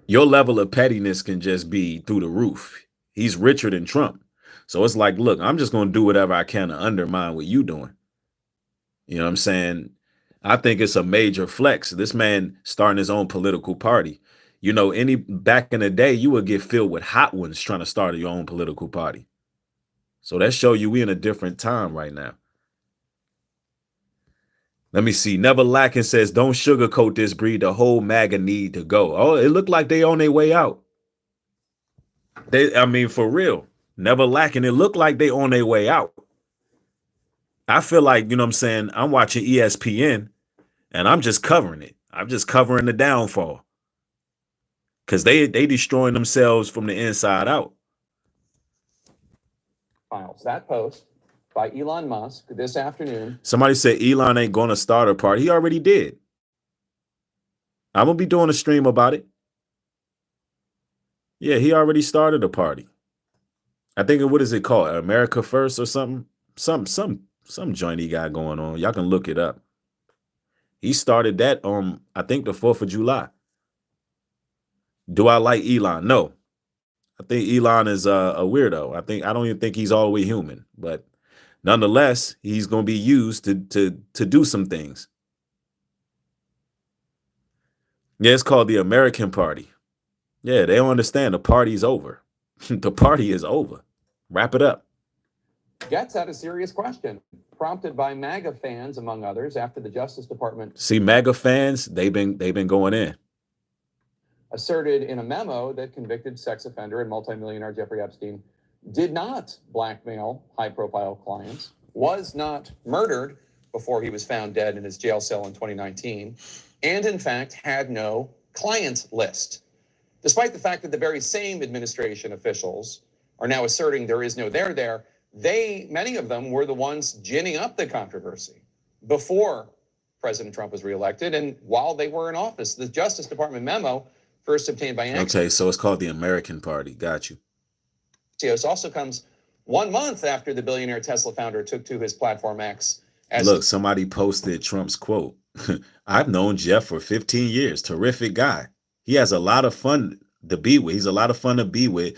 your level of pettiness can just be through the roof. He's richer than Trump. So it's like, look, I'm just going to do whatever I can to undermine what you doing. You know what I'm saying? I think it's a major flex. This man starting his own political party. You know, back in the day, you would get filled with hot ones trying to start your own political party. So that show you we in a different time right now. Let me see. Never Lacking says, don't sugarcoat this, breed. The whole MAGA need to go. Oh, it looked like they on their way out. I mean, for real. Never Lacking. It looked like they on their way out. I feel like, you know what I'm saying, I'm watching ESPN and I'm just covering it. I'm just covering the downfall. Because they destroying themselves from the inside out. Files. That post by Elon Musk this afternoon. Somebody said Elon ain't going to start a party. He already did. I'm going to be doing a stream about it. Yeah, he already started a party. I think, what is it called? America First or something? Some joint he got going on. Y'all can look it up. He started that on, I think, the 4th of July. Do I like Elon? No. I think Elon is a weirdo. I don't even think he's all the way human. But nonetheless, he's going to be used to do some things. Yeah, it's called the American Party. Yeah, they don't understand. The party's over. The party is over. Wrap it up. Gets at a serious question, prompted by MAGA fans, among others, after the Justice Department. See, MAGA fans, they've been going in. Asserted in a memo that convicted sex offender and multimillionaire Jeffrey Epstein did not blackmail high-profile clients, was not murdered before he was found dead in his jail cell in 2019, and in fact had no client list. Despite the fact that the very same administration officials are now asserting there is no there there, many of them were the ones ginning up the controversy before President Trump was reelected and while they were in office. The Justice Department memo, first obtained by Axios. Okay, so it's called the American Party. Got you. Axios also comes 1 month after the billionaire Tesla founder took to his platform X Look, somebody posted Trump's quote. I've known Jeff for 15 years. Terrific guy. He has a lot of fun to be with. He's a lot of fun to be with.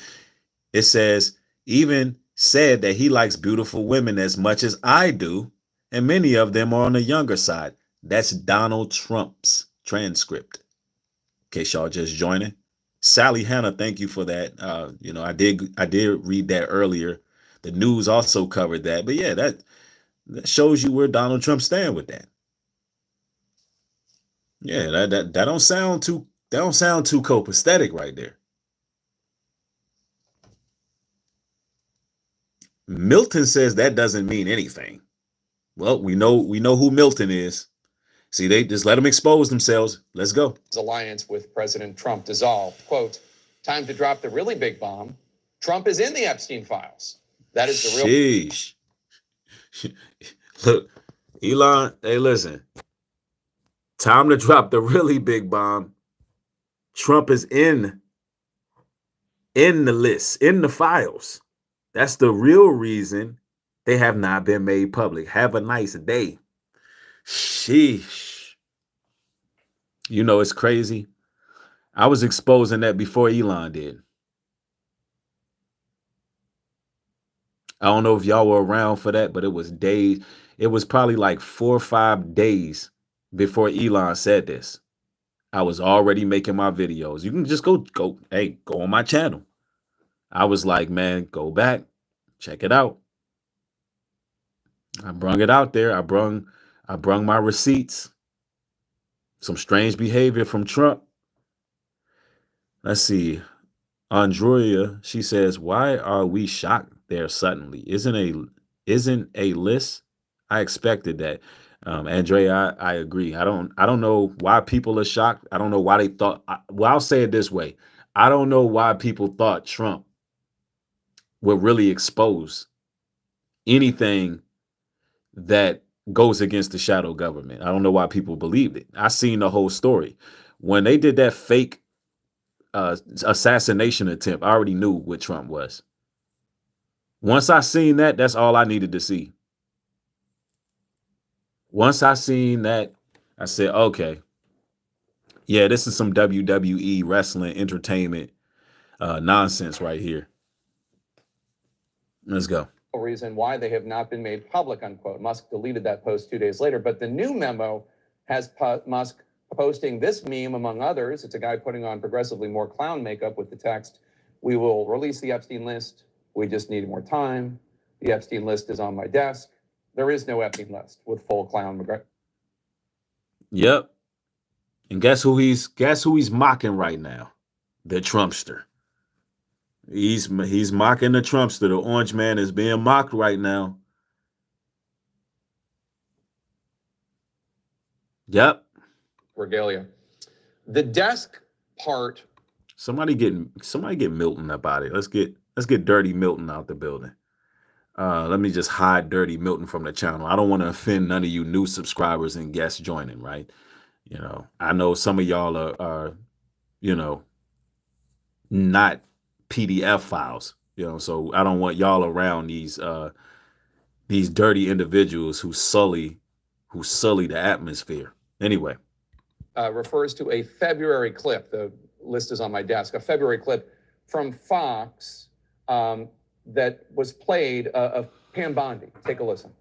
It says, even said that he likes beautiful women as much as I do, and many of them are on the younger side. That's Donald Trump's transcript. In case y'all just joining. Sally Hannah, thank you for that. I did read that earlier. The news also covered that. But yeah, that shows you where Donald Trump stand with that. Yeah, that don't sound too copacetic right there. Milton says that doesn't mean anything. Well, we know who Milton is. See, they just let them expose themselves. Let's go. His alliance with President Trump dissolved. Quote, time to drop the really big bomb. Trump is in the Epstein files. That is the real. Sheesh. Look, Elon, hey, listen. Time to drop the really big bomb. Trump is in the list, in the files. That's the real reason they have not been made public. Have a nice day. Sheesh. You know, it's crazy. I was exposing that before Elon did. I don't know if y'all were around for that, but it was days. It was probably like 4 or 5 days before Elon said this. I was already making my videos. You can just go on my channel. I was like, man, go back, check it out. I brung it out there. I brung my receipts. Some strange behavior from Trump. Let's see. Andrea, she says, why are we shocked there suddenly? Isn't a list? I expected that. Andrea, I agree. I don't know why people are shocked. I don't know why they thought, well, I'll say it this way. I don't know why people thought Trump would really expose anything that goes against the shadow government. I don't know why people believed it. I seen the whole story. When they did that fake assassination attempt, I already knew what Trump was. Once I seen that, that's all I needed to see. Once I seen that, I said, okay, yeah, this is some WWE wrestling entertainment nonsense right here. Let's go. Reason why they have not been made public, unquote. Musk deleted that post 2 days later, but the new memo has Musk posting this meme, among others. It's a guy putting on progressively more clown makeup with the text, we will release the Epstein list. We just need more time. The Epstein list is on my desk. There is no Epstein list with full clown. Yep. And guess who he's mocking right now? The Trumpster. He's mocking the Trumpster. The orange man is being mocked right now. Yep. Regalia. The desk part. Somebody get Milton up out of here. Let's get Dirty Milton out the building. Let me just hide Dirty Milton from the channel. I don't want to offend none of you new subscribers and guests joining, right? You know, I know some of y'all are not PDF files, so I don't want y'all around these dirty individuals who sully the atmosphere. Anyway. Refers to a February clip. The list is on my desk. A February clip from Fox that was played of Pam Bondi. Take a listen.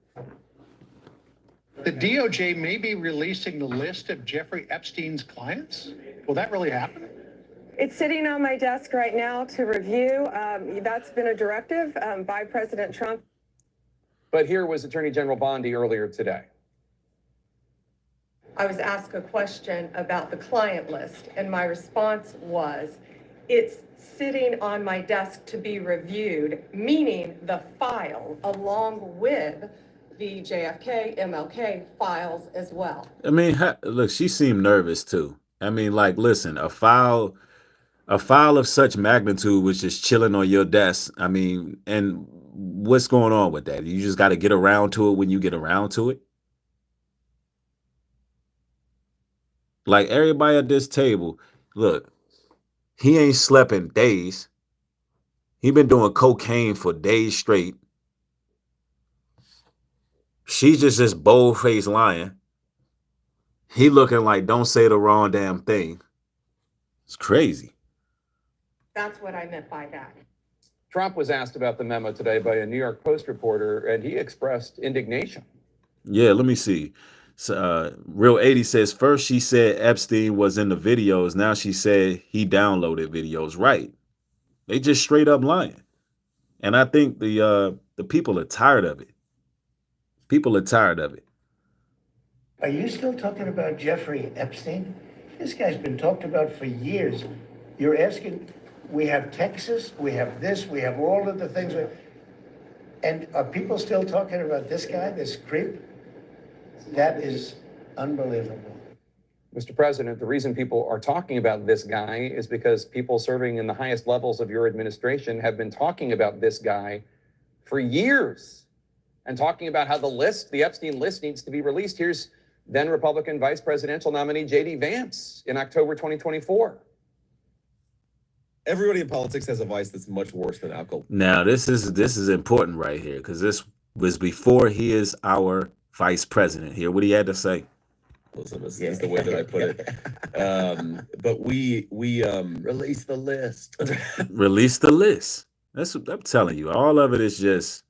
The DOJ may be releasing the list of Jeffrey Epstein's clients? Will that really happen? It's sitting on my desk right now to review. That's been a directive by President Trump. But here was Attorney General Bondi earlier today. I was asked a question about the client list, and my response was, it's sitting on my desk to be reviewed, meaning the file, along with the JFK, MLK files as well. I mean, look, she seemed nervous too. I mean, like, listen, a file of such magnitude was just chilling on your desk. I mean, and what's going on with that? You just got to get around to it when you get around to it. Like everybody at this table, look, he ain't slept in days. He been doing cocaine for days straight. She's just this bold-faced lying. He looking like don't say the wrong damn thing. It's crazy. That's what I meant by that. Trump was asked about the memo today by a New York Post reporter, and he expressed indignation. Yeah, let me see. So, Real 80 says, first she said Epstein was in the videos. Now she said he downloaded videos. Right. They just straight up lying. And I think the people are tired of it. People are tired of it. Are you still talking about Jeffrey Epstein? This guy's been talked about for years. You're asking, we have Texas, we have this, we have all of the things. And are people still talking about this guy, this creep? That is unbelievable. Mr. President, the reason people are talking about this guy is because people serving in the highest levels of your administration have been talking about this guy for years and talking about how the Epstein list needs to be released. Here's then Republican vice presidential nominee J.D. Vance in October 2024. Everybody in politics has a vice that's much worse than alcohol. Now, this is important right here because this was before he is our vice president. Hear what he had to say. Is the way that I put it. But we release the list. Release the list. That's what I'm telling you. All of it is just,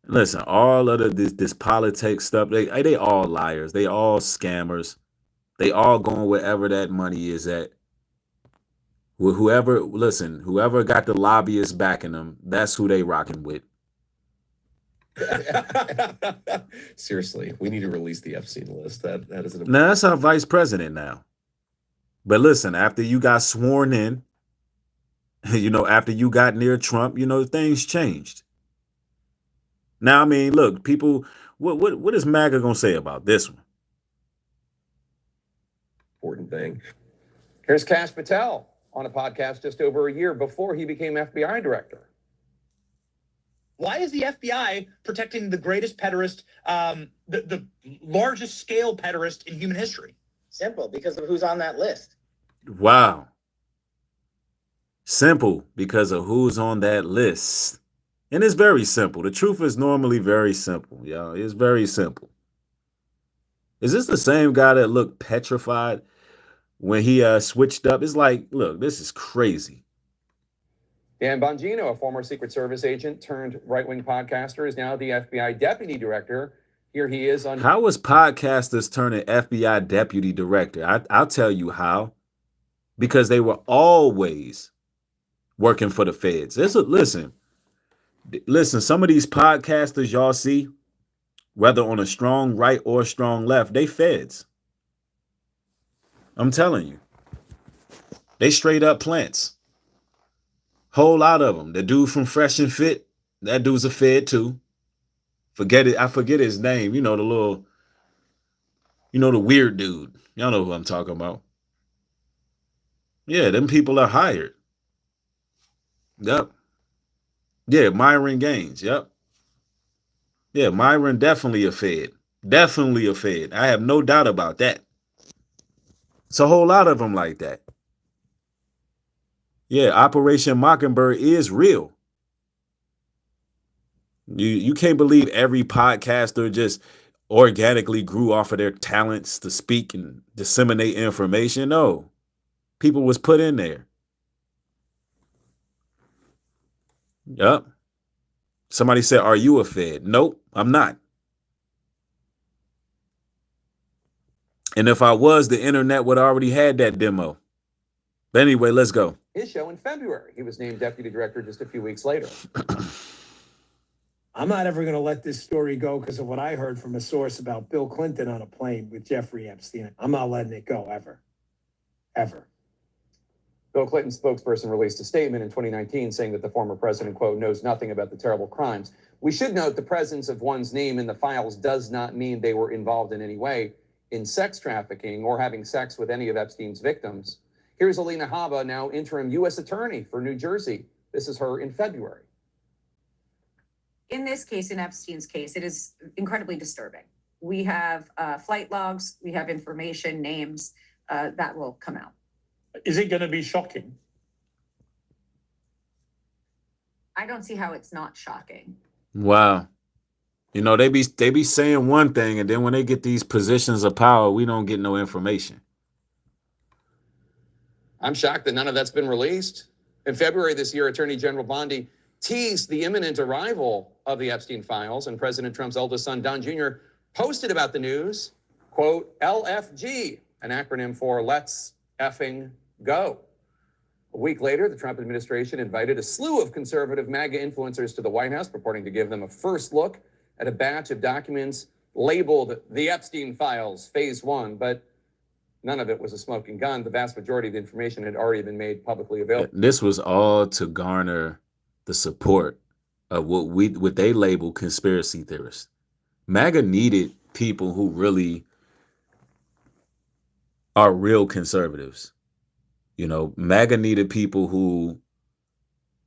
listen, all of this politics stuff, they all liars. They all scammers. They all going wherever that money is at. Whoever got the lobbyists backing them, that's who they rocking with. Seriously, we need to release the Epstein list. That is an Now that's our vice president now. But listen, after you got sworn in, after you got near Trump, things changed. Now, I mean, look, people, what is MAGA gonna say about this one? important thing. Here's Kash Patel on a podcast just over a year before he became FBI director. Why is the FBI protecting the greatest pederast, the largest scale pederast in human history? Simple, because of who's on that list. Wow. Simple, because of who's on that list. And it's very simple. The truth is normally very simple, y'all. It's very simple. Is this the same guy that looked petrified when he switched up? It's like, look, this is crazy. Dan Bongino, a former Secret Service agent turned right-wing podcaster, is now the FBI deputy director. Here he is on. How is podcasters turning FBI deputy director? I'll tell you how. Because they were always working for the feds. Listen, some of these podcasters y'all see, whether on a strong right or a strong left, they feds. I'm telling you. They straight up plants. Whole lot of them. The dude from Fresh and Fit, that dude's a fed too. I forget his name. The weird dude. Y'all know who I'm talking about. Yeah, them people are hired. Yep. Yeah, Myron Gaines. Yep. Yeah, Myron definitely a fed. Definitely a fed. I have no doubt about that. It's a whole lot of them like that. Yeah, Operation Mockingbird is real. You can't believe every podcaster just organically grew off of their talents to speak and disseminate information. No. People was put in there. Yep. Somebody said, are you a fed? Nope, I'm not. And if I was, the internet would already had that demo. But anyway, let's go. His show in February. He was named deputy director just a few weeks later. I'm not ever going to let this story go because of what I heard from a source about Bill Clinton on a plane with Jeffrey Epstein. I'm not letting it go ever. Ever. Bill Clinton's spokesperson released a statement in 2019 saying that the former president, quote, knows nothing about the terrible crimes. We should note the presence of one's name in the files does not mean they were involved in any way in sex trafficking or having sex with any of Epstein's victims. Here's Alina Habba, now interim U.S. attorney for New Jersey. This is her in February. In this case, in Epstein's case, it is incredibly disturbing. We have flight logs, we have information, names that will come out. Is it going to be shocking? I don't see how it's not shocking. Wow. You know, they be saying one thing, and then when they get these positions of power, we don't get no information. I'm shocked that none of that's been released. In February this year, Attorney General Bondi teased the imminent arrival of the Epstein files, and President Trump's eldest son, Don Jr., posted about the news, quote, LFG, an acronym for Let's Effing Go. A week later, the Trump administration invited a slew of conservative MAGA influencers to the White House, purporting to give them a first look at a batch of documents labeled the Epstein files, phase 1, but none of it was a smoking gun. The vast majority of the information had already been made publicly available. This was all to garner the support of what they label conspiracy theorists. MAGA needed people who really are real conservatives. You know, MAGA needed people who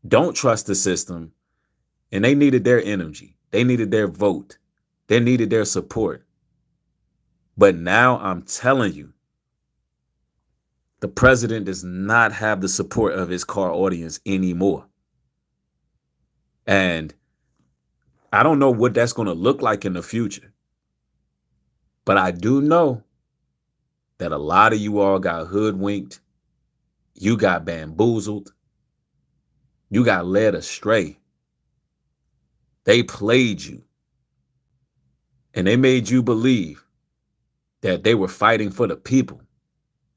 don't trust the system, and they needed their energy. They needed their vote. They needed their support. But now I'm telling you, the president does not have the support of his core audience anymore. And I don't know what that's going to look like in the future. But I do know that a lot of you all got hoodwinked. You got bamboozled. You got led astray. They played you. And they made you believe that they were fighting for the people.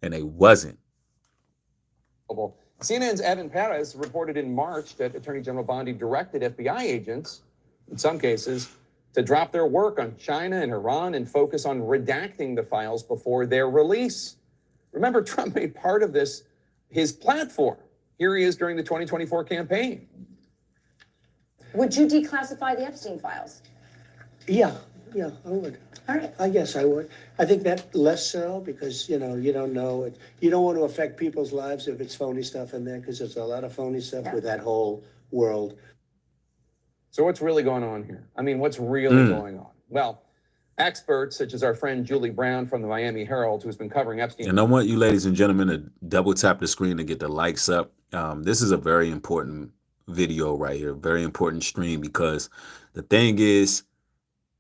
And they wasn't. CNN's Evan Perez reported in March that Attorney General Bondi directed FBI agents, in some cases, to drop their work on China and Iran and focus on redacting the files before their release. Remember, Trump made part of this his platform. Here he is during the 2024 campaign. Would you declassify the Epstein files? Yeah, I would. All right. I guess I would. I think that less so because, you don't know it. You don't want to affect people's lives if it's phony stuff in there because there's a lot of phony stuff with that whole world. So what's really going on here? I mean, what's really going on? Well, experts such as our friend Julie Brown from the Miami Herald, who's been covering Epstein. And I want you ladies and gentlemen to double tap the screen to get the likes up. This is a very important video right here, very important stream, because the thing is,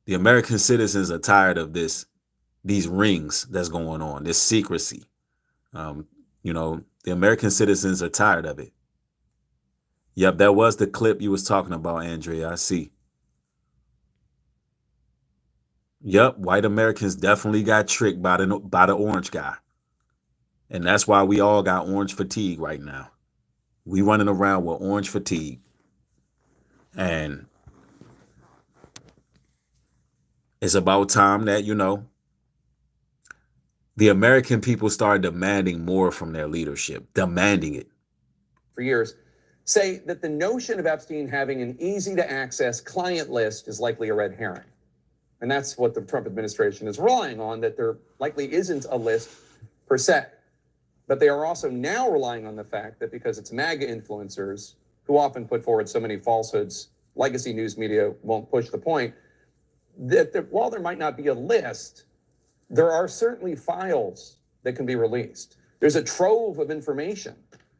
the American citizens are tired of these rings that's going on, this secrecy. The American citizens are tired of it. Yep, that was the clip you was talking about, Andrea. I see. Yep, white Americans definitely got tricked by the orange guy. And that's why we all got orange fatigue right now. We running around with orange fatigue. And it's about time that, the American people start demanding more from their leadership, demanding it. For years, say that the notion of Epstein having an easy-to-access client list is likely a red herring. And that's what the Trump administration is relying on, that there likely isn't a list per se. But they are also now relying on the fact that because it's MAGA influencers who often put forward so many falsehoods, legacy news media won't push the point, that while there might not be a list, there are certainly files that can be released. There's a trove of information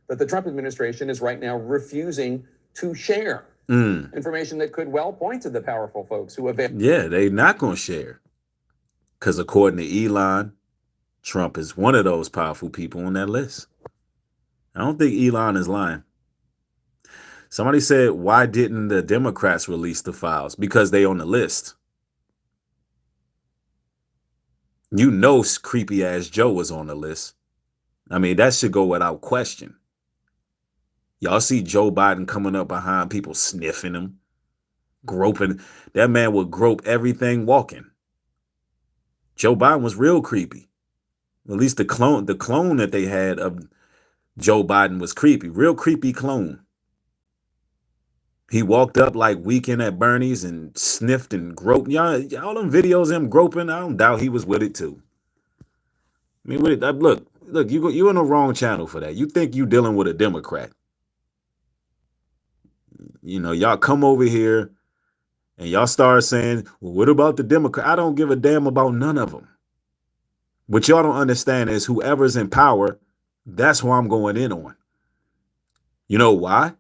that the Trump administration is right now refusing to share. Information that could well point to the powerful folks who have. Yeah, they're not going to share. Because according to Elon, Trump is one of those powerful people on that list. I don't think Elon is lying. Somebody said, why didn't the Democrats release the files? Because they on the list. Creepy ass Joe was on the list. I mean, that should go without question. Y'all see Joe Biden coming up behind people, sniffing him, groping. That man would grope everything walking. Joe Biden was real creepy. At least the clone that they had of Joe Biden was creepy, real creepy clone. He walked up like Weekend at Bernie's and sniffed and groped. Y'all them videos of him groping, I don't doubt he was with it too. I mean, look, you're on the wrong channel for that. You think you dealing with a Democrat. Y'all come over here and y'all start saying, well, what about the Democrat? I don't give a damn about none of them. What y'all don't understand is whoever's in power, that's who I'm going in on. You know why?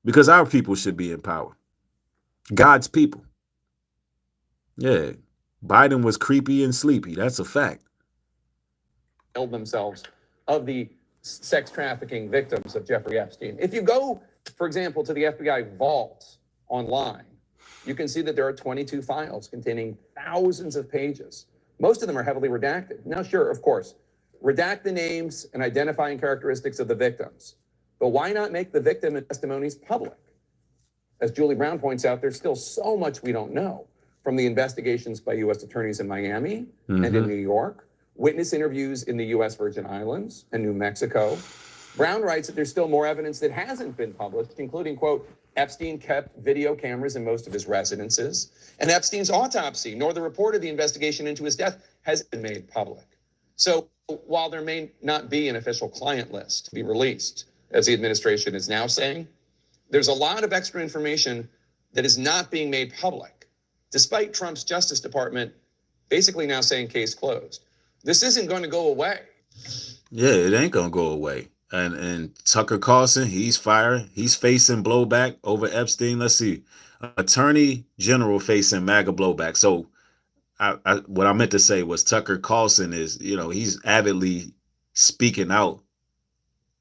Because our people should be in power. God's people. Yeah. Biden was creepy and sleepy. That's a fact. Themselves of the sex trafficking victims of Jeffrey Epstein. If you go, for example, to the FBI vault online, you can see that there are 22 files containing thousands of pages. Most of them are heavily redacted. Now, sure, of course, redact the names and identifying characteristics of the victims. But why not make the victim testimonies public? As Julie Brown points out, there's still so much we don't know from the investigations by U.S. attorneys in Miami and in New York, witness interviews in the U.S. Virgin Islands and New Mexico. Brown writes that there's still more evidence that hasn't been published, including, quote, Epstein kept video cameras in most of his residences, and Epstein's autopsy, nor the report of the investigation into his death, has been made public. So while there may not be an official client list to be released, as the administration is now saying, there's a lot of extra information that is not being made public, despite Trump's Justice Department basically now saying case closed. This isn't going to go away. Yeah, it ain't gonna go away. And Tucker Carlson, he's fired. He's facing blowback over Epstein. Let's see. Attorney General facing MAGA blowback. So what I meant to say was Tucker Carlson is, he's avidly speaking out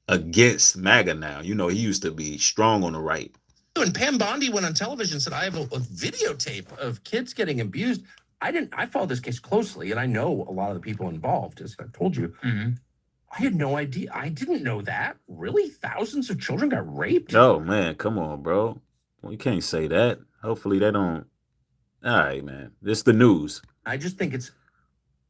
against MAGA now. He used to be strong on the right. And Pam Bondi went on television and said, I have a videotape of kids getting abused. I followed this case closely, and I know a lot of the people involved, as I told you. I had no idea. I didn't know that. Really? Thousands of children got raped? Oh, man, come on, bro. Well, you can't say that. Hopefully they don't. All right, man. This the news. I just think it's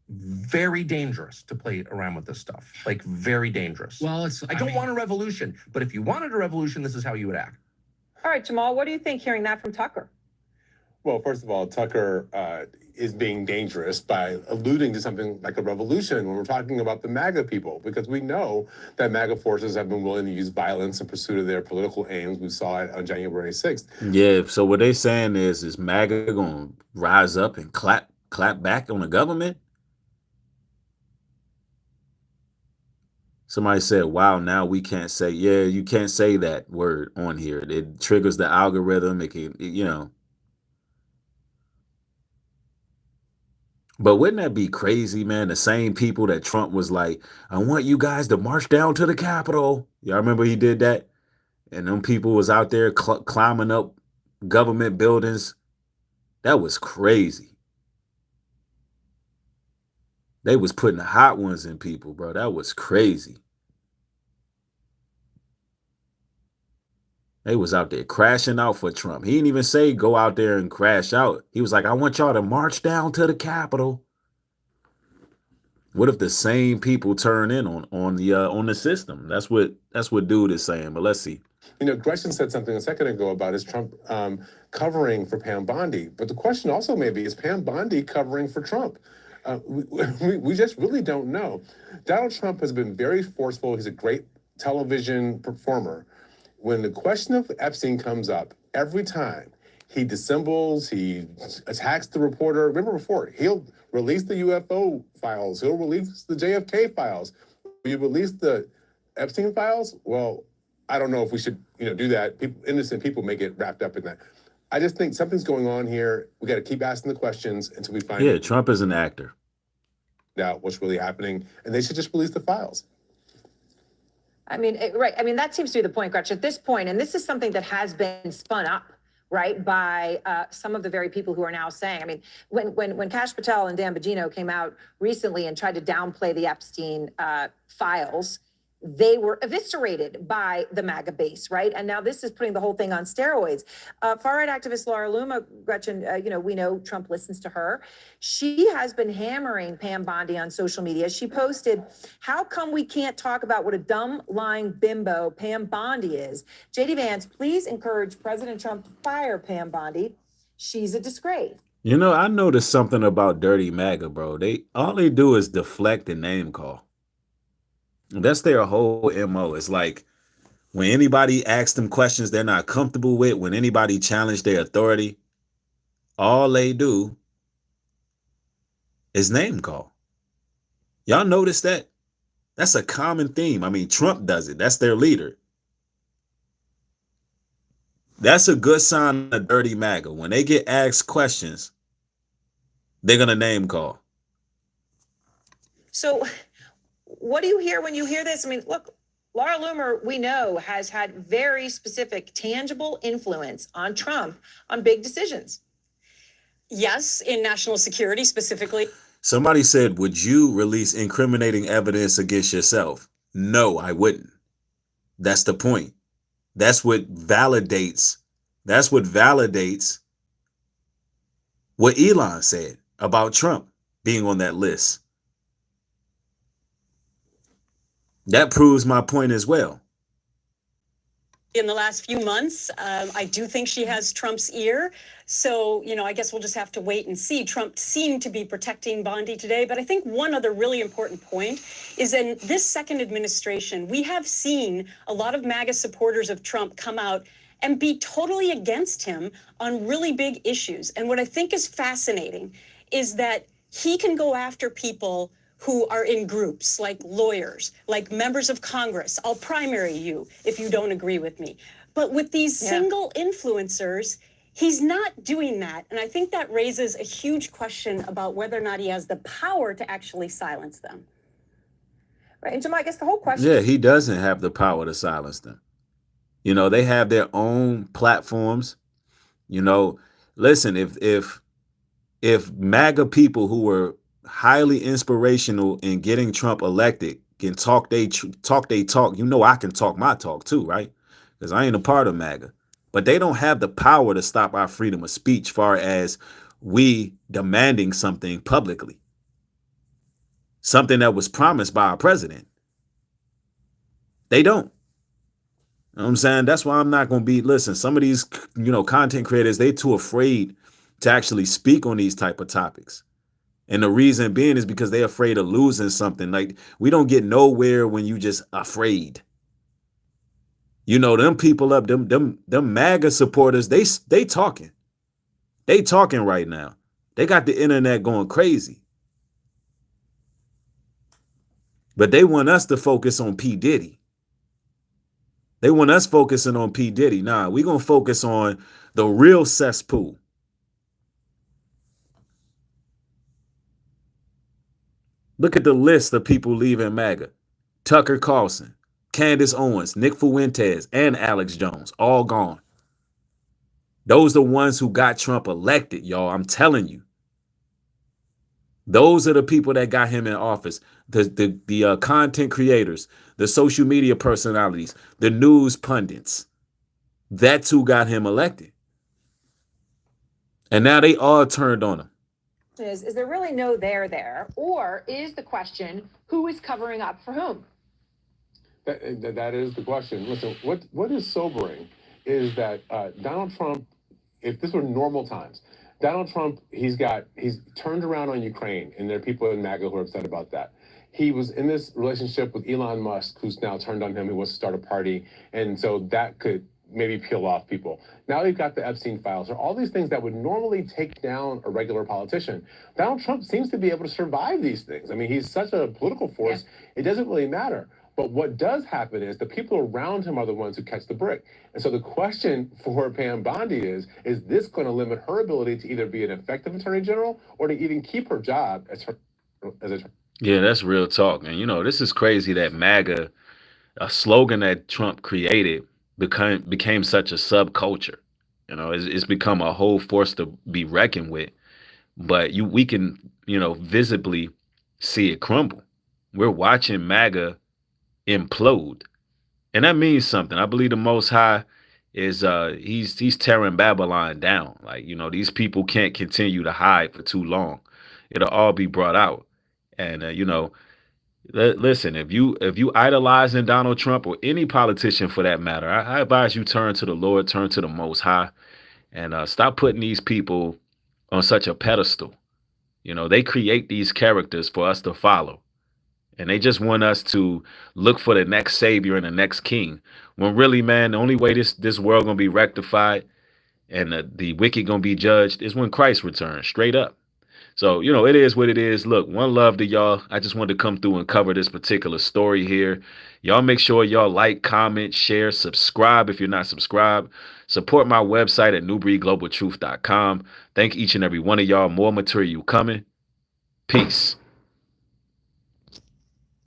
very dangerous to play around with this stuff. Like, very dangerous. Well, I don't want a revolution, but if you wanted a revolution, this is how you would act. All right, Jamal, what do you think hearing that from Tucker? Well, first of all, Tucker is being dangerous by alluding to something like a revolution when we're talking about the MAGA people, because we know that MAGA forces have been willing to use violence in pursuit of their political aims. We saw it on January 6th. Yeah, so what they saying is MAGA going to rise up and clap back on the government? Somebody said, wow, now we can't say, yeah, you can't say that word on here. It triggers the algorithm. It can, But wouldn't that be crazy, man? The same people that Trump was like, I want you guys to march down to the Capitol. Y'all remember he did that? And them people was out there climbing up government buildings. That was crazy. They was putting hot ones in people, bro. That was crazy. They was out there crashing out for Trump. He didn't even say go out there and crash out. He was like, I want y'all to march down to the Capitol. What if the same people turn in on the system? That's what dude is saying. But let's see. Gretchen said something a second ago about is Trump covering for Pam Bondi. But the question also may be, is Pam Bondi covering for Trump? We just really don't know. Donald Trump has been very forceful. He's a great television performer. When the question of Epstein comes up, every time he dissembles, he attacks the reporter. Remember before, he'll release the UFO files. He'll release the JFK files. Will you release the Epstein files? Well, I don't know if we should, do that. Innocent people may get wrapped up in that. I just think something's going on here. We got to keep asking the questions until we find out. Trump is an actor. Out what's really happening, and they should just release the files. I mean, right. I mean, that seems to be the point, Gretchen. At this point, and this is something that has been spun up, right, by some of the very people who are now saying, I mean, when Kash Patel and Dan Bonino came out recently and tried to downplay the Epstein files, they were eviscerated by the MAGA base, right? And now this is putting the whole thing on steroids. Far-right activist Laura Luma, Gretchen, we know Trump listens to her. She has been hammering Pam Bondi on social media. She posted, how come we can't talk about what a dumb, lying bimbo Pam Bondi is? JD Vance, please encourage President Trump to fire Pam Bondi. She's a disgrace. I noticed something about Dirty MAGA, bro. All they do is deflect and name call. That's their whole MO. It's like when anybody asks them questions they're not comfortable with, when anybody challenge their authority, all they do is name call. Y'all notice that? That's a common theme. I mean, Trump does it. That's their leader. That's a good sign of Dirty MAGA. When they get asked questions, they're going to name call. So what do you hear when you hear this? I mean, look, Laura Loomer, we know, has had very specific, tangible influence on Trump on big decisions. Yes, in national security specifically. Somebody said, would you release incriminating evidence against yourself? No, I wouldn't. That's the point. That's what validates what Elon said about Trump being on that list. That proves my point as well. In the last few months, I do think she has Trump's ear. So, I guess we'll just have to wait and see. Trump seemed to be protecting Bondi today. But I think one other really important point is in this second administration, we have seen a lot of MAGA supporters of Trump come out and be totally against him on really big issues. And what I think is fascinating is that he can go after people who are in groups, like lawyers, like members of Congress. I'll primary you if you don't agree with me. But with these single influencers, he's not doing that. And I think that raises a huge question about whether or not he has the power to actually silence them. Right. And Jamal, I guess the whole question. Yeah, he doesn't have the power to silence them. They have their own platforms. Listen, if MAGA people who were highly inspirational in getting Trump elected can talk they talk, I can talk my talk too, right? Because I ain't a part of MAGA. But they don't have the power to stop our freedom of speech far as we demanding something publicly. Something that was promised by our president. They don't. You know what I'm saying? That's why I'm not going to be, listen, some of these, content creators, they too afraid to actually speak on these type of topics. And the reason being is because they're afraid of losing something. Like, we don't get nowhere when you just afraid. Them people up, them MAGA supporters, they talking. They talking right now. They got the internet going crazy. But they want us to focus on P. Diddy. They want us focusing on P. Diddy. Nah, we're going to focus on the real cesspool. Look at the list of people leaving MAGA. Tucker Carlson, Candace Owens, Nick Fuentes, and Alex Jones, all gone. Those are the ones who got Trump elected, y'all. I'm telling you. Those are the people that got him in office. The content creators, the social media personalities, the news pundits. That's who got him elected. And now they all turned on him. Is there really no there? Or is the question, who is covering up for whom? That is the question. Listen, what is sobering is that Donald Trump, if this were normal times, Donald Trump, he's turned around on Ukraine, and there are people in MAGA who are upset about that. He was in this relationship with Elon Musk, who's now turned on him, who wants to start a party, and so that could maybe peel off people. Now you've got the Epstein files, or all these things that would normally take down a regular politician. Donald Trump seems to be able to survive these things. I mean, he's such a political force, it doesn't really matter. But what does happen is the people around him are the ones who catch the brick. And so the question for Pam Bondi is this going to limit her ability to either be an effective attorney general or to even keep her job as a... Yeah, that's real talk. And, this is crazy that MAGA, a slogan that Trump created, became such a subculture. It's become a whole force to be reckoned with. But we can, visibly see it crumble. We're watching MAGA implode, and that means something. I believe the Most High is he's tearing Babylon down. Like, these people can't continue to hide for too long. It'll all be brought out. And listen, if you idolizing Donald Trump or any politician for that matter, I advise you turn to the Lord, turn to the Most High, and stop putting these people on such a pedestal. They create these characters for us to follow. And they just want us to look for the next savior and the next king. When really, man, the only way this world going to be rectified and the wicked going to be judged is when Christ returns, straight up. So, you know, it is what it is. Look, one love to y'all. I just wanted to come through and cover this particular story here. Y'all make sure y'all like, comment, share, subscribe if you're not subscribed. Support my website at nubreedglobaltruth.com. Thank each and every one of y'all. More material coming. Peace.